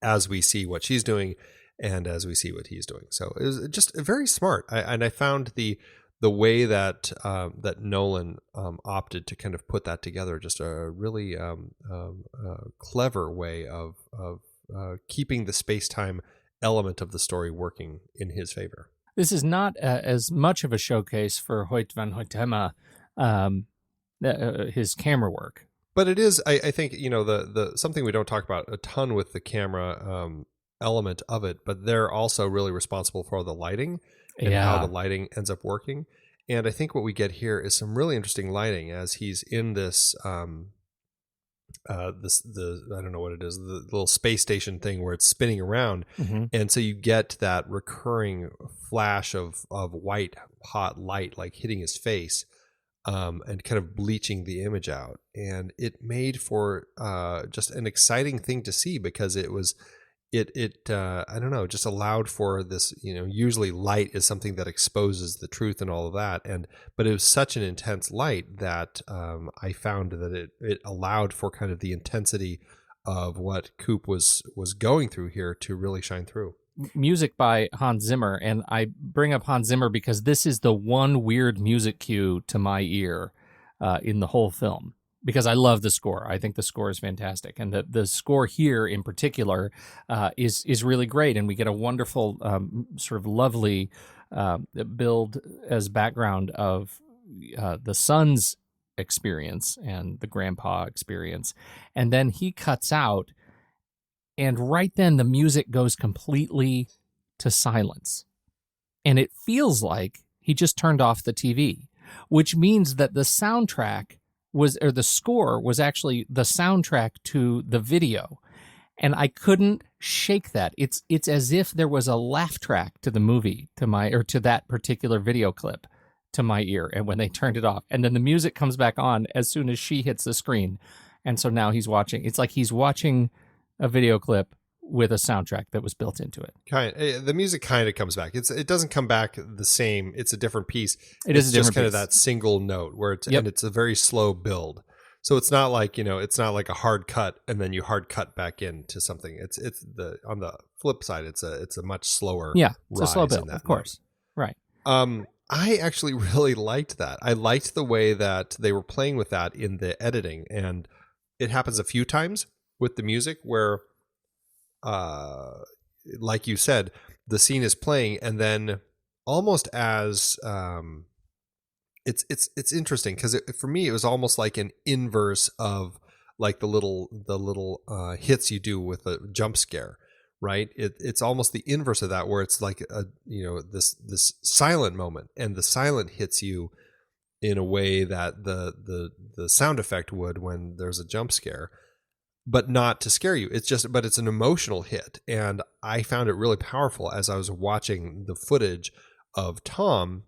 as we see what she's doing and as we see what he's doing. So it was just very smart. I found the way that Nolan opted to kind of put that together, just a really clever way of keeping the space-time element of the story working in his favor. This is not as much of a showcase for Hoyt van Hoytema, his camera work, but it is. I think the something we don't talk about a ton with the camera element of it, but they're also really responsible for the lighting and how the lighting ends up working. And I think what we get here is some really interesting lighting as he's in this I don't know what it is, the little space station thing where it's spinning around. Mm-hmm. And so you get that recurring flash of white hot light like hitting his face. And kind of bleaching the image out, and it made for just an exciting thing to see because it was, I don't know, just allowed for this. Usually light is something that exposes the truth and all of that, but it was such an intense light that I found that it allowed for kind of the intensity of what Coop was going through here to really shine through. music by Hans Zimmer, and I bring up Hans Zimmer because this is the one weird music cue to my ear in the whole film, because I love the score. I think the score is fantastic, and the score here in particular is really great, and we get a wonderful sort of lovely build as background of the son's experience and the grandpa experience, and then he cuts out, and right then the music goes completely to silence, and it feels like he just turned off the TV, which means that the soundtrack the score was actually the soundtrack to the video, and I couldn't shake that. It's as if there was a laugh track to the movie to that particular video clip to my ear, and when they turned it off, and then the music comes back on as soon as she hits the screen, and so now he's watching. It's like he's watching a video clip with a soundtrack that was built into it. The music kind of comes back. It doesn't come back the same. It's a different piece. It's just kind of that single note where and it's a very slow build. So it's not like, it's not like a hard cut and then you hard cut back into something. It's on the flip side, it's a much slower. Yeah, it's a slow build, of course. Right. I actually really liked that. I liked the way that they were playing with that in the editing, and it happens a few times with the music where, like you said, the scene is playing, and then almost as it's interesting because for me it was almost like an inverse of like the little hits you do with a jump scare, right? It's almost the inverse of that, where it's like this silent moment, and the silent hits you in a way that the sound effect would when there's a jump scare, but not to scare you. But it's an emotional hit. And I found it really powerful as I was watching the footage of Tom.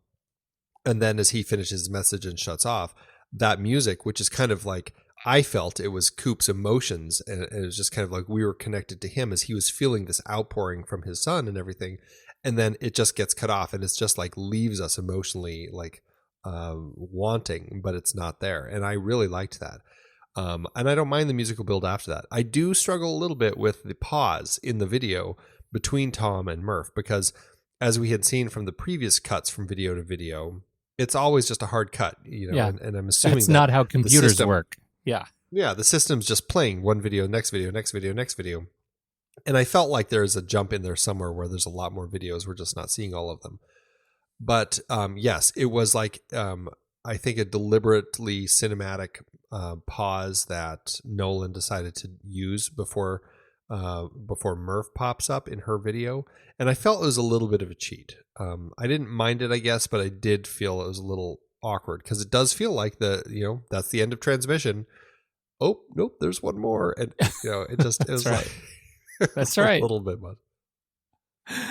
And then as he finishes his message and shuts off, that music, which is kind of like, I felt it was Coop's emotions. And it was just kind of like we were connected to him as he was feeling this outpouring from his son and everything. And then it just gets cut off, and it's just like leaves us emotionally like wanting, but it's not there. And I really liked that. And I don't mind the musical build after that. I do struggle a little bit with the pause in the video between Tom and Murph, because as we had seen from the previous cuts from video to video, it's always just a hard cut, Yeah. And I'm assuming that's not how computers work. Yeah. Yeah. The system's just playing one video, next video, next video, next video. And I felt like there's a jump in there somewhere where there's a lot more videos. We're just not seeing all of them. But yes, it was like, I think a deliberately cinematic pause that Nolan decided to use before Murph pops up in her video, and I felt it was a little bit of a cheat. I didn't mind it, I guess, but I did feel it was a little awkward because it does feel like that's the end of transmission. Oh nope, there's one more, and it just it was right. Like that's right, a little bit much.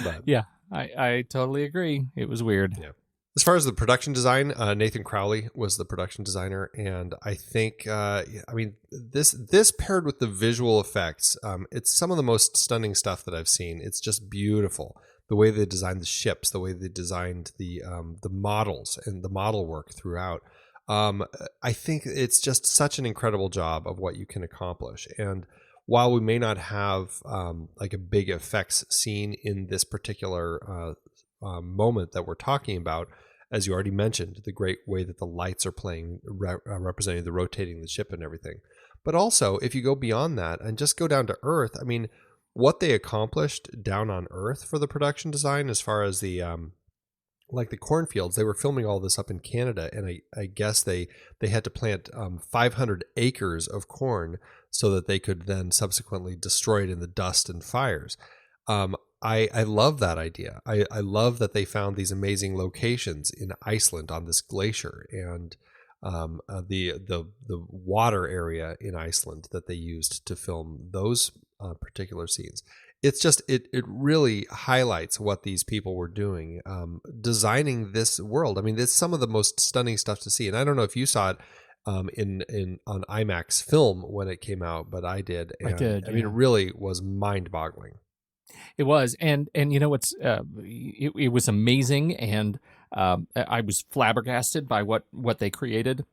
But yeah, I totally agree. It was weird. Yeah. As far as the production design, Nathan Crowley was the production designer, and I think, this paired with the visual effects, it's some of the most stunning stuff that I've seen. It's just beautiful. The way they designed the ships, the way they designed the models and the model work throughout. I think it's just such an incredible job of what you can accomplish. And while we may not have like a big effects scene in this particular moment that we're talking about, as you already mentioned, the great way that the lights are playing, representing the rotating the ship and everything. But also, if you go beyond that and just go down to Earth, I mean, what they accomplished down on Earth for the production design, as far as the like the cornfields, they were filming all this up in Canada, and I guess they had to plant 500 acres of corn so that they could then subsequently destroy it in the dust and fires. I love that idea. I love that they found these amazing locations in Iceland on this glacier, and the water area in Iceland that they used to film those particular scenes. It's just it really highlights what these people were doing, designing this world. I mean, it's some of the most stunning stuff to see. And I don't know if you saw it on IMAX film when it came out, but I did. And, I did. I mean, it really was mind-boggling. It was, and what's it was amazing, and I was flabbergasted by what they created.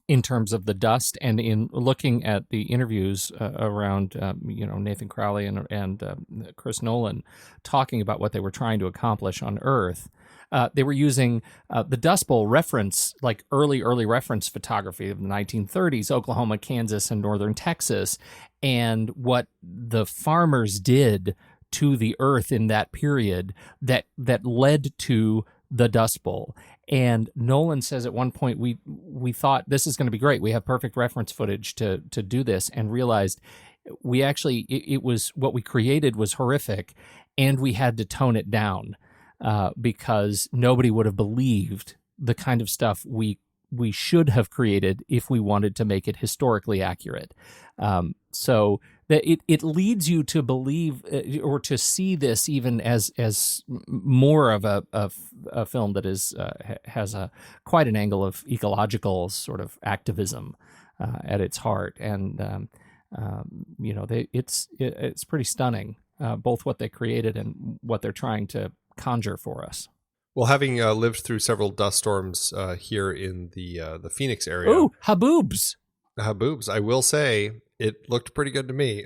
in terms of the dust, and in looking at the interviews around, Nathan Crowley and Chris Nolan talking about what they were trying to accomplish on Earth. They were using the Dust Bowl reference, like early reference photography of the 1930s, Oklahoma, Kansas, and northern Texas, and what the farmers did to the Earth in that period that led to the Dust Bowl. And Nolan says at one point, we thought this is going to be great. We have perfect reference footage to do this, and realized we actually, it was, what we created was horrific, and we had to tone it down because nobody would have believed the kind of stuff we should have created if we wanted to make it historically accurate. So that it leads you to believe or to see this even as more of a film that is has quite an angle of ecological sort of activism at its heart, and it's pretty stunning, both what they created and what they're trying to conjure for us. Well, having lived through several dust storms here in the Phoenix area. Ooh, haboobs! Haboobs. I will say it looked pretty good to me.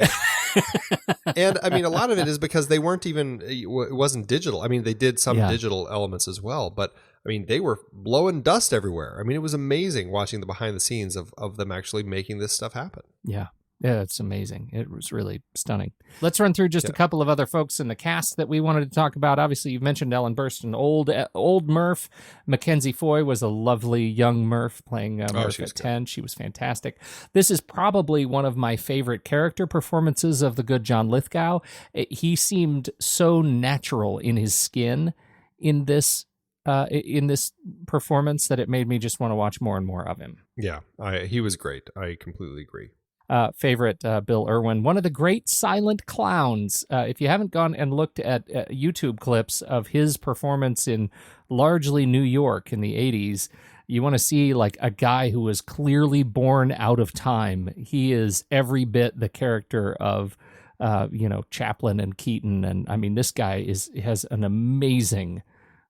And I mean, a lot of it is because they weren't even, it wasn't digital. I mean, they did some digital elements as well, but I mean, they were blowing dust everywhere. I mean, it was amazing watching the behind the scenes of them actually making this stuff happen. Yeah. Yeah, it's amazing. It was really stunning. Let's run through just a couple of other folks in the cast that we wanted to talk about. Obviously, you've mentioned Ellen Burstyn, old Murph. Mackenzie Foy was a lovely young Murph playing Murph at 10. She was fantastic. This is probably one of my favorite character performances of the good John Lithgow. He seemed so natural in his skin in this performance that it made me just want to watch more and more of him. Yeah, he was great. I completely agree. Favorite Bill Irwin, one of the great silent clowns. If you haven't gone and looked at YouTube clips of his performance in largely New York in the 80s, you want to see like a guy who was clearly born out of time. He is every bit the character of Chaplin and Keaton, and I mean, this guy has an amazing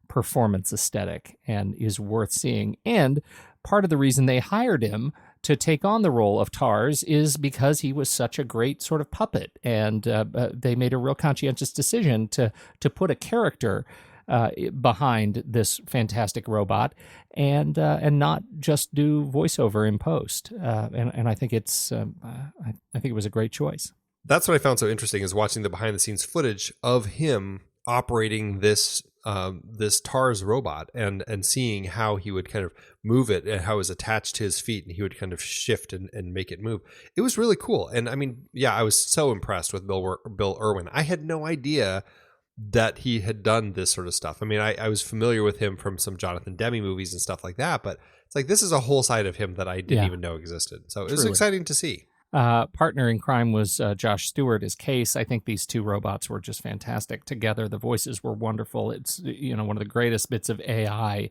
performance aesthetic and is worth seeing. And part of the reason they hired him to take on the role of Tars is because he was such a great sort of puppet, and they made a real conscientious decision to put a character behind this fantastic robot, and not just do voiceover in post. And I think it's I think it was a great choice. That's what I found so interesting, is watching the behind the scenes footage of him operating this TARS robot and seeing how he would kind of move it and how it was attached to his feet, and he would kind of shift and make it move. It was really cool. And I mean, yeah, I was so impressed with Bill Irwin. I had no idea that he had done this sort of stuff. I mean, I was familiar with him from some Jonathan Demme movies and stuff like that, but it's like, this is a whole side of him that I didn't even know existed. So it was exciting to see. Partner in crime was Josh Stewart as Case. I think these two robots were just fantastic together. The voices were wonderful. It's one of the greatest bits of AI,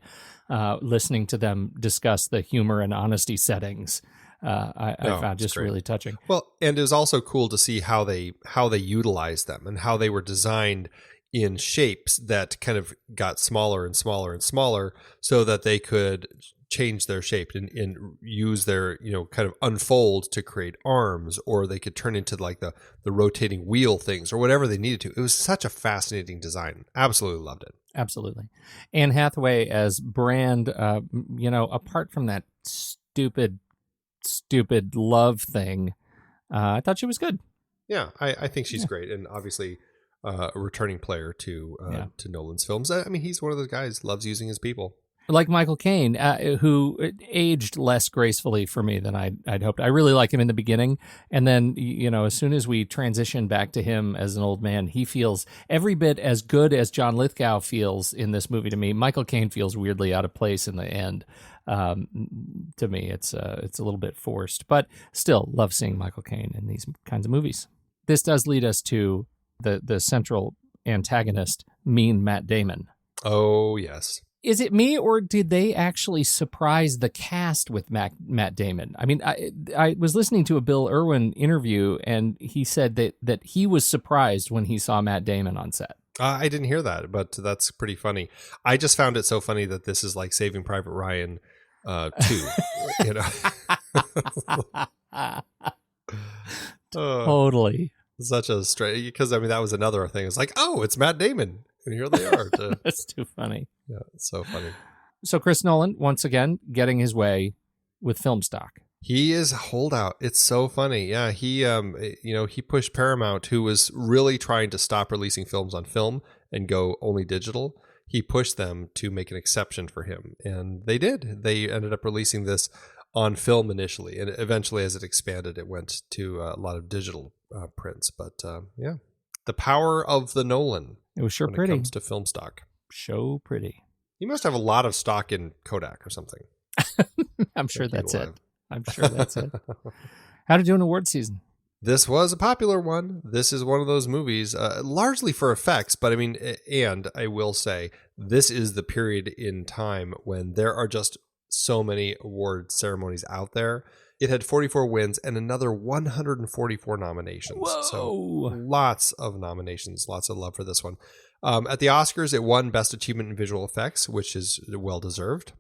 listening to them discuss the humor and honesty settings. I found just really touching. Well, and it was also cool to see how they utilized them and how they were designed in shapes that kind of got smaller and smaller and smaller, so that they could change their shape and use their, kind of unfold to create arms, or they could turn into like the rotating wheel things or whatever they needed to. It was such a fascinating design. Absolutely loved it. Absolutely. Anne Hathaway as Brand, apart from that stupid love thing, I thought she was good. Yeah, I think she's great. And obviously a returning player to Nolan's films. I mean, he's one of those guys, loves using his people. Like Michael Caine, who aged less gracefully for me than I'd hoped. I really like him in the beginning, and then as soon as we transition back to him as an old man, he feels every bit as good as John Lithgow feels in this movie to me. Michael Caine feels weirdly out of place in the end. To me, it's a little bit forced, but still love seeing Michael Caine in these kinds of movies. This does lead us to the central antagonist, mean Matt Damon. Oh yes. Is it me, or did they actually surprise the cast with Matt Damon? I mean, I was listening to a Bill Irwin interview, and he said that he was surprised when he saw Matt Damon on set. I didn't hear that, but that's pretty funny. I just found it so funny that this is like Saving Private Ryan 2. you know. Totally. Such a straight, because I mean, that was another thing. It's like, oh, it's Matt Damon. And here they are. That's too funny. Yeah, it's so funny. So Chris Nolan, once again, getting his way with film stock. He is a holdout. It's so funny. Yeah, he he pushed Paramount, who was really trying to stop releasing films on film and go only digital. He pushed them to make an exception for him, and they did. They ended up releasing this on film initially, and eventually, as it expanded, it went to a lot of digital prints. But yeah, the power of the Nolan. It was sure when pretty. It comes to film stock. So pretty. You must have a lot of stock in Kodak or something. I'm sure that's it. I'm sure that's it. How to do an award season? This was a popular one. This is one of those movies, largely for effects, but I mean, and I will say, this is the period in time when there are just so many award ceremonies out there. It had 44 wins and another 144 nominations. Whoa. So lots of nominations, lots of love for this one. At the Oscars, it won Best Achievement in Visual Effects, which is well-deserved.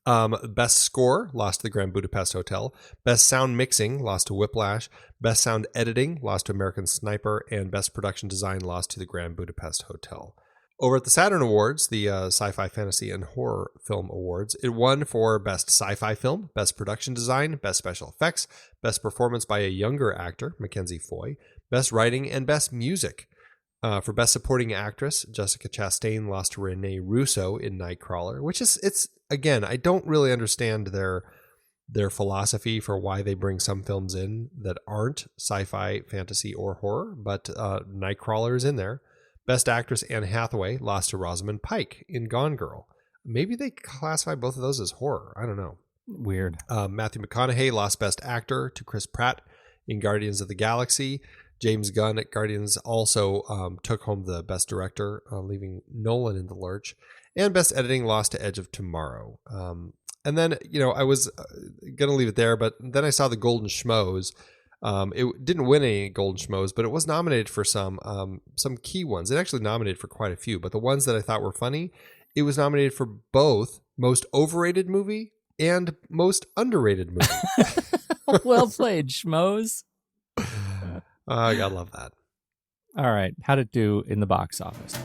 Best Score lost to the Grand Budapest Hotel. Best Sound Mixing lost to Whiplash. Best Sound Editing lost to American Sniper. And Best Production Design lost to the Grand Budapest Hotel. Over at the Saturn Awards, the Sci-Fi, Fantasy, and Horror Film Awards, it won for Best Sci-Fi Film, Best Production Design, Best Special Effects, Best Performance by a Younger Actor, Mackenzie Foy, Best Writing, and Best Music. For Best Supporting Actress, Jessica Chastain lost to Renee Russo in Nightcrawler, which is, it's again, I don't really understand their philosophy for why they bring some films in that aren't sci-fi, fantasy, or horror, but Nightcrawler is in there. Best Actress Anne Hathaway lost to Rosamund Pike in Gone Girl. Maybe they classify both of those as horror. I don't know. Weird. Matthew McConaughey lost Best Actor to Chris Pratt in Guardians of the Galaxy. James Gunn at Guardians also took home the Best Director, leaving Nolan in the lurch. And Best Editing lost to Edge of Tomorrow. And then, I was going to leave it there, but then I saw the Golden Schmoes. It didn't win any Golden Schmoes, but it was nominated for some key ones. It actually nominated for quite a few, but the ones that I thought were funny, it was nominated for both Most Overrated Movie and Most Underrated Movie. Well played, Schmoes. I gotta love that. All right, how'd it do in the box office?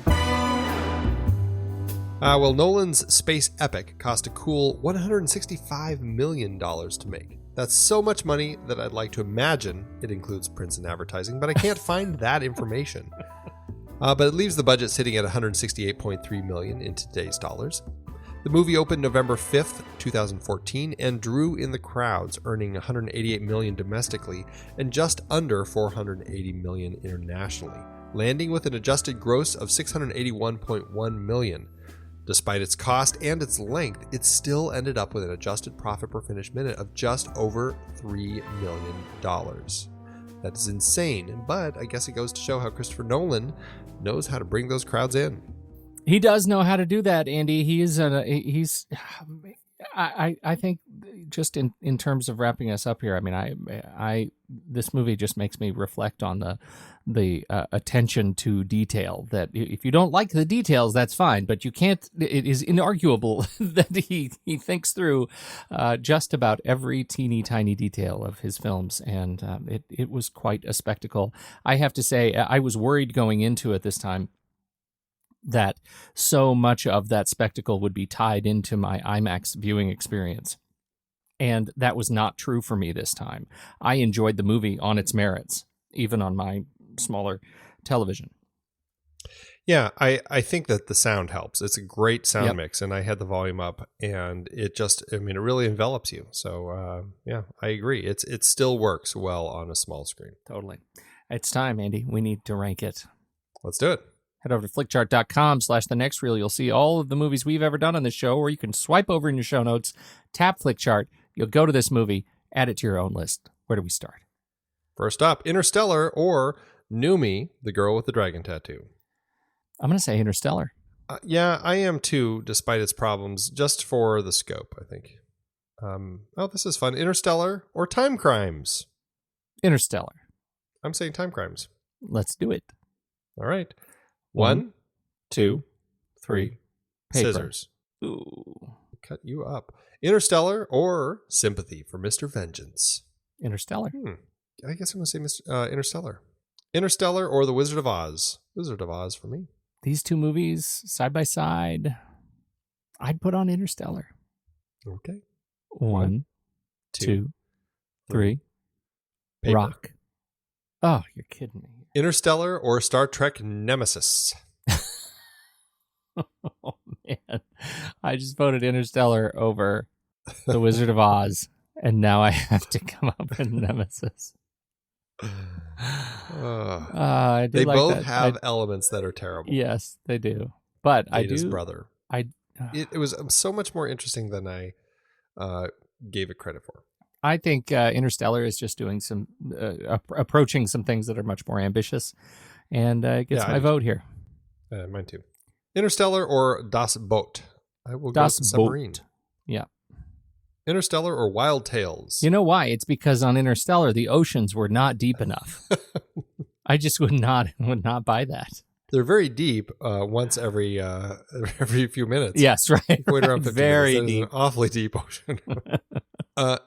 Well, Nolan's space epic cost a cool $165 million to make. That's so much money that I'd like to imagine it includes prints and advertising, but I can't find that information. But it leaves the budget sitting at $168.3 million in today's dollars. The movie opened November 5th, 2014, and drew in the crowds, earning $188 million domestically and just under $480 million internationally, landing with an adjusted gross of $681.1 million. Despite its cost and its length, it still ended up with an adjusted profit per finished minute of just over $3 million. That is insane, but I guess it goes to show how Christopher Nolan knows how to bring those crowds in. He does know how to do that, Andy. I think just in terms of wrapping us up here, I mean, this movie just makes me reflect on the attention to detail. That if you don't like the details, that's fine, but you can't. It is inarguable that he thinks through just about every teeny tiny detail of his films, and it was quite a spectacle. I have to say, I was worried going into it this time that so much of that spectacle would be tied into my IMAX viewing experience. And that was not true for me this time. I enjoyed the movie on its merits, even on my smaller television. Yeah, I think that the sound helps. It's a great sound Yep. mix, and I had the volume up, and it just, it really envelops you. So, yeah, I agree. It still works well on a small screen. Totally. It's time, Andy. We need to rank it. Let's do it. Head over to flickchart.com/thenextreel. You'll see all of the movies we've ever done on this show, or you can swipe over in your show notes, tap Flickchart. You'll go to this movie, add it to your own list. Where do we start? First up, Interstellar or Numi, the girl with the dragon tattoo. I'm going to say Interstellar. Yeah, I am too, despite its problems, just for the scope, I think. This is fun. Interstellar or Time Crimes? Interstellar. I'm saying Time Crimes. Let's do it. All right. 1, 2, 3. Paper. Scissors. Ooh. cut you up. Interstellar or Sympathy for Mr. Vengeance? Interstellar. I guess I'm going to say Interstellar. Interstellar or The Wizard of Oz? Wizard of Oz for me. These two movies, side by side, I'd put on Interstellar. Okay. 1, 2, 3. Paper. Rock. Oh, you're kidding me. Interstellar or Star Trek Nemesis? Oh, man. I just voted Interstellar over The Wizard of Oz, and now I have to come up with Nemesis. I do they like both that. have elements that are terrible. Yes, they do. But Data's I do. brother. It was so much more interesting than I gave it credit for. I think Interstellar is just doing some approaching some things that are much more ambitious, and it gets my vote here. Mine too. Interstellar or Das Boot? I will go with Submarine. Boot. Yeah. Interstellar or Wild Tales? You know why? It's because on Interstellar the oceans were not deep enough. I just would not buy that. They're very deep. Once every few minutes. Yes, right. Wait around 50 very minutes. deep. An awfully deep ocean.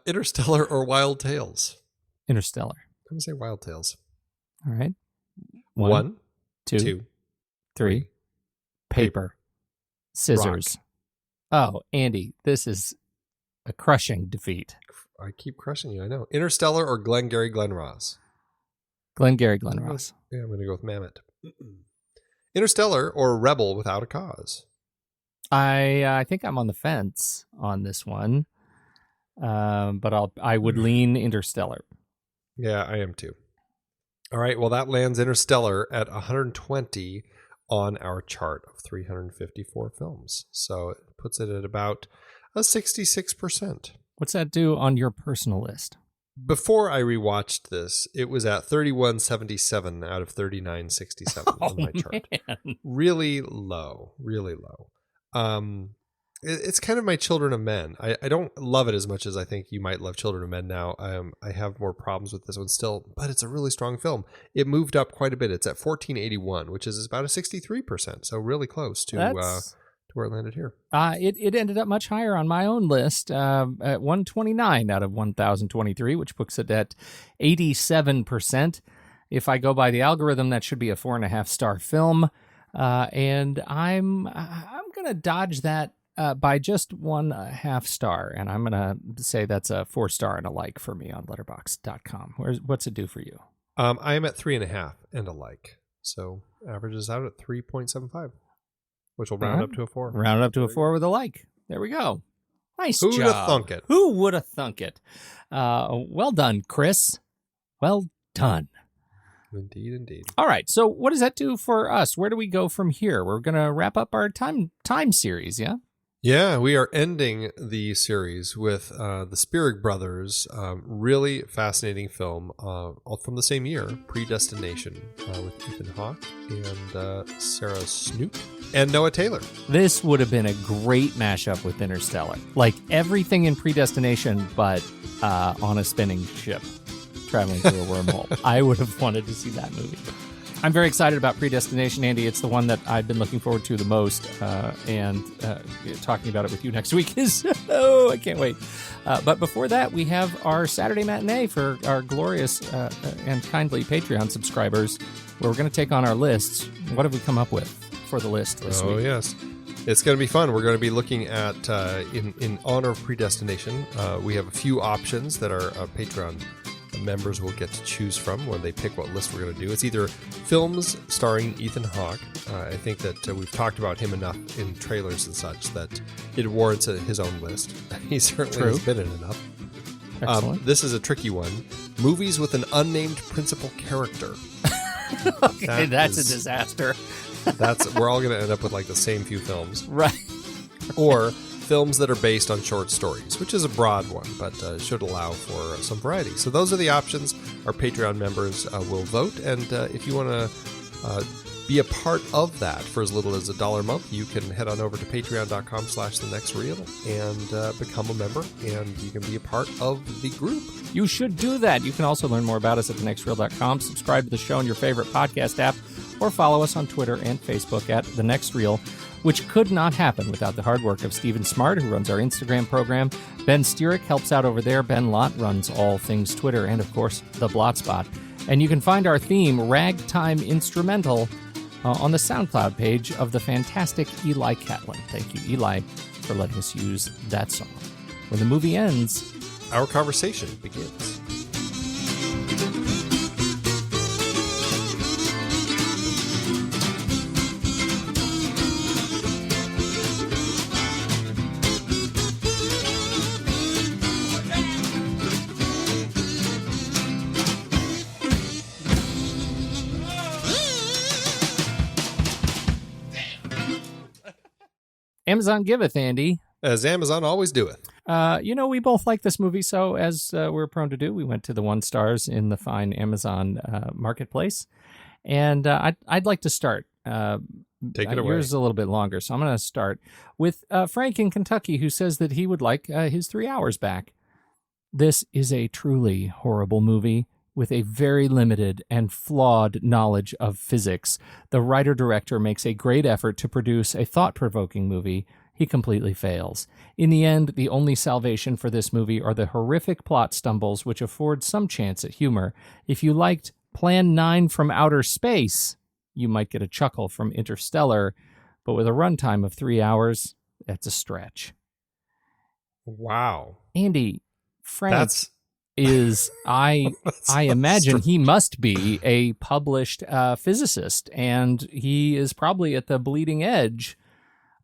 Interstellar or Wild Tales? Interstellar. I'm gonna say Wild Tales. All right. 1, 2, 3. Paper. Scissors. Rock. Oh, Andy, this is a crushing defeat. I keep crushing you, I know. Interstellar or Glengarry Glen Ross? Glengarry Glen Ross. Yeah, I'm going to go with Mamet. Interstellar or Rebel Without a Cause? I think I'm on the fence on this one, but I would lean Interstellar. Yeah, I am too. All right, well, that lands Interstellar at 120 on our chart of 354 films. So it puts it at about a 66%. What's that do on your personal list? Before I rewatched this, it was at 3177 out of 3967 on my chart. Man. Really low, really low. It's kind of my Children of Men. I don't love it as much as I think you might love Children of Men now. I have more problems with this one still, but it's a really strong film. It moved up quite a bit. It's at 1481, which is about a 63%, so really close to where it landed here. It ended up much higher on my own list at 129 out of 1,023, which puts it at 87%. If I go by the algorithm, that should be a 4.5-star film, and I'm going to dodge that by just 1.5 star, and I'm going to say that's a 4-star and a like for me on letterboxd.com. What's it do for you? I am at 3.5 and a like, so averages out at 3.75. Which will round up to a 4. Round up to a 4 with a like. There we go. Nice job. Who would have thunk it? Who would have thunk it? Well done, Chris. Well done. Indeed, indeed. All right. So what does that do for us? Where do we go from here? We're going to wrap up our time series, yeah? Yeah, we are ending the series with the Spierig Brothers' really fascinating film all from the same year, Predestination, with Ethan Hawke and Sarah Snook and Noah Taylor. This would have been a great mashup with Interstellar. Like everything in Predestination, but on a spinning ship traveling through a wormhole. I would have wanted to see that movie. I'm very excited about Predestination, Andy. It's the one that I've been looking forward to the most, and talking about it with you next week is, I can't wait. But before that, we have our Saturday matinee for our glorious and kindly Patreon subscribers, where we're going to take on our lists. What have we come up with for the list this week? Oh, yes. It's going to be fun. We're going to be looking at, in honor of Predestination, we have a few options that our Patreon members will get to choose from when they pick what list we're going to do. It's either films starring Ethan Hawke. I think that we've talked about him enough in trailers and such that it warrants his own list. He certainly has been in enough. Excellent. This is a tricky one. Movies with an unnamed principal character. Okay, that's a disaster. We're all going to end up with like the same few films. Right. Or films that are based on short stories, which is a broad one, but should allow for some variety. So those are the options. Our Patreon members will vote, and if you want to be a part of that for as little as $1 a month, you can head on over to patreon.com/thenextreel and become a member, and you can be a part of the group. You should do that. You can also learn more about us at thenextreel.com. Subscribe to the show in your favorite podcast app, or follow us on Twitter and Facebook at The Next Reel, which could not happen without the hard work of Stephen Smart, who runs our Instagram program. Ben Steerick helps out over there. Ben Lott runs all things Twitter and, of course, The Blotspot. And you can find our theme, Ragtime Instrumental, on the SoundCloud page of the fantastic Eli Catlin. Thank you, Eli, for letting us use that song. When the movie ends, our conversation begins. Amazon giveth, Andy. As Amazon always doeth. We both like this movie, so as we're prone to do, we went to the 1 stars in the fine Amazon marketplace. And I'd like to start. Take it away. Yours is a little bit longer, so I'm going to start with Frank in Kentucky, who says that he would like his 3 hours back. This is a truly horrible movie with a very limited and flawed knowledge of physics. The writer-director makes a great effort to produce a thought-provoking movie. He completely fails. In the end, the only salvation for this movie are the horrific plot stumbles which afford some chance at humor. If you liked Plan 9 from Outer Space, you might get a chuckle from Interstellar, but with a runtime of 3 hours, that's a stretch. Wow. Andy, Frank is, I imagine he must be a published physicist, and he is probably at the bleeding edge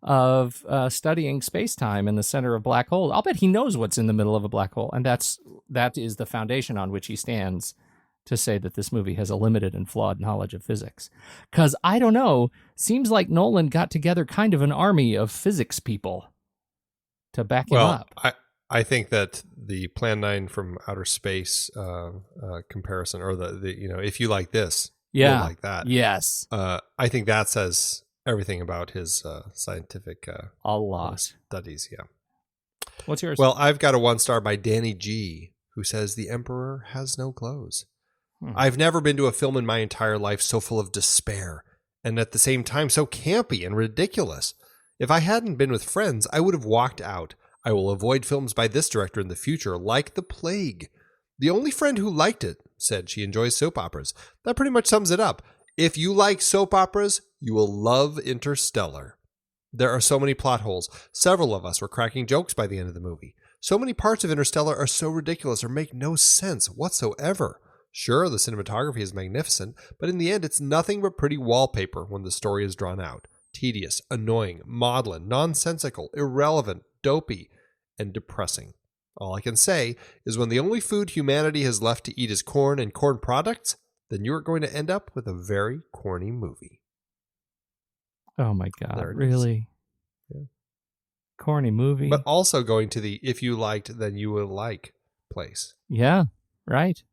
of studying space-time in the center of black holes. I'll bet he knows what's in the middle of a black hole, and that is the foundation on which he stands to say that this movie has a limited and flawed knowledge of physics. Because, I don't know, seems like Nolan got together kind of an army of physics people to back him up. I think that the Plan 9 from Outer Space comparison, or the if you like this, you'll like that. Yes. I think that says everything about his scientific a lot studies. Yeah. What's yours? Well, I've got a 1 star by Danny G, who says the Emperor has no clothes. I've never been to a film in my entire life so full of despair, and at the same time so campy and ridiculous. If I hadn't been with friends, I would have walked out. I will avoid films by this director in the future like the plague. The only friend who liked it said she enjoys soap operas. That pretty much sums it up. If you like soap operas, you will love Interstellar. There are so many plot holes. Several of us were cracking jokes by the end of the movie. So many parts of Interstellar are so ridiculous or make no sense whatsoever. Sure, the cinematography is magnificent, but in the end, it's nothing but pretty wallpaper when the story is drawn out. Tedious, annoying, maudlin, nonsensical, irrelevant, dopey, and depressing. All I can say is when the only food humanity has left to eat is corn and corn products, then you are going to end up with a very corny movie. Oh my God, really? Yeah. Corny movie. But also going to the if you liked, then you will like place. Yeah, right.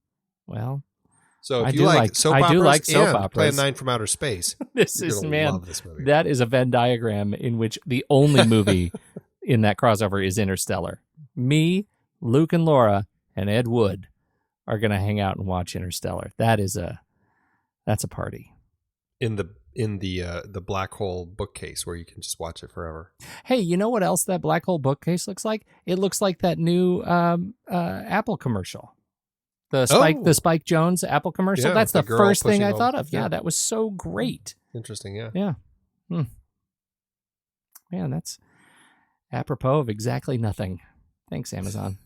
Well, so if you like soap operas, Plan 9 from Outer Space, this is, man, love this movie. That is a Venn diagram in which the only movie in that crossover is Interstellar. Me, Luke and Laura, and Ed Wood are going to hang out and watch Interstellar. That's a party. In the black hole bookcase where you can just watch it forever. Hey, you know what else that black hole bookcase looks like? It looks like that new Apple commercial. The Spike Jones Apple commercial. Yeah, that's the first thing I thought of. Yeah. Yeah, that was so great. Interesting, yeah. Yeah. Man, that's apropos of exactly nothing. Thanks, Amazon.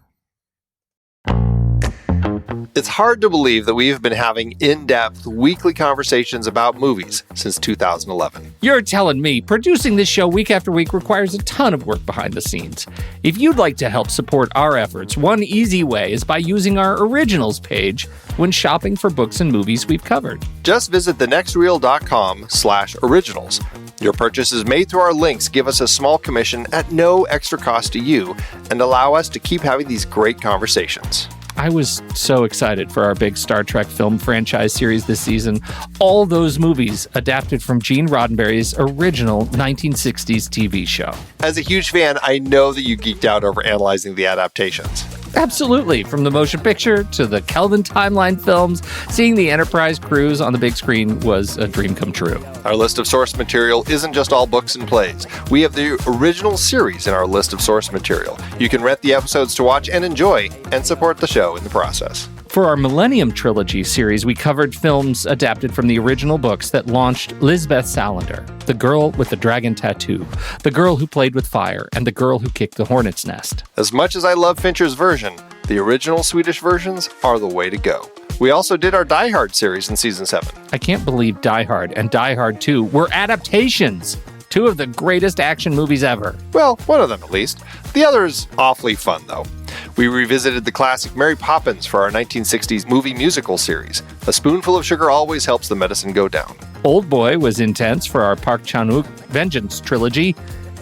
It's hard to believe that we have been having in-depth weekly conversations about movies since 2011. You're telling me producing this show week after week requires a ton of work behind the scenes. If you'd like to help support our efforts, one easy way is by using our originals page when shopping for books and movies we've covered. Just visit thenextreel.com/originals. Your purchases made through our links give us a small commission at no extra cost to you and allow us to keep having these great conversations. I was so excited for our big Star Trek film franchise series this season. All those movies adapted from Gene Roddenberry's original 1960s TV show. As a huge fan, I know that you geeked out over analyzing the adaptations. Absolutely. From the motion picture to the Kelvin timeline films, seeing the Enterprise cruise on the big screen was a dream come true. Our list of source material isn't just all books and plays. We have the original series in our list of source material. You can rent the episodes to watch and enjoy, and support the show in the process. For our Millennium Trilogy series, we covered films adapted from the original books that launched Lisbeth Salander, The Girl with the Dragon Tattoo, The Girl Who Played with Fire, and The Girl Who Kicked the Hornet's Nest. As much as I love Fincher's version, the original Swedish versions are the way to go. We also did our Die Hard series in season 7. I can't believe Die Hard and Die Hard 2 were adaptations. Two of the greatest action movies ever. Well, one of them at least. The other is awfully fun, though. We revisited the classic Mary Poppins for our 1960s movie musical series. A spoonful of sugar always helps the medicine go down. Old Boy was intense for our Park Chan-wook Vengeance trilogy,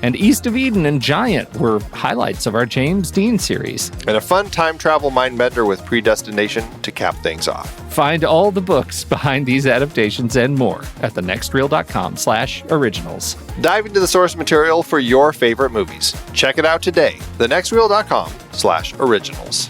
and East of Eden and Giant were highlights of our James Dean series. And a fun time travel mind bender with Predestination to cap things off. Find all the books behind these adaptations and more at thenextreel.com/originals. Dive into the source material for your favorite movies. Check it out today, thenextreel.com/originals.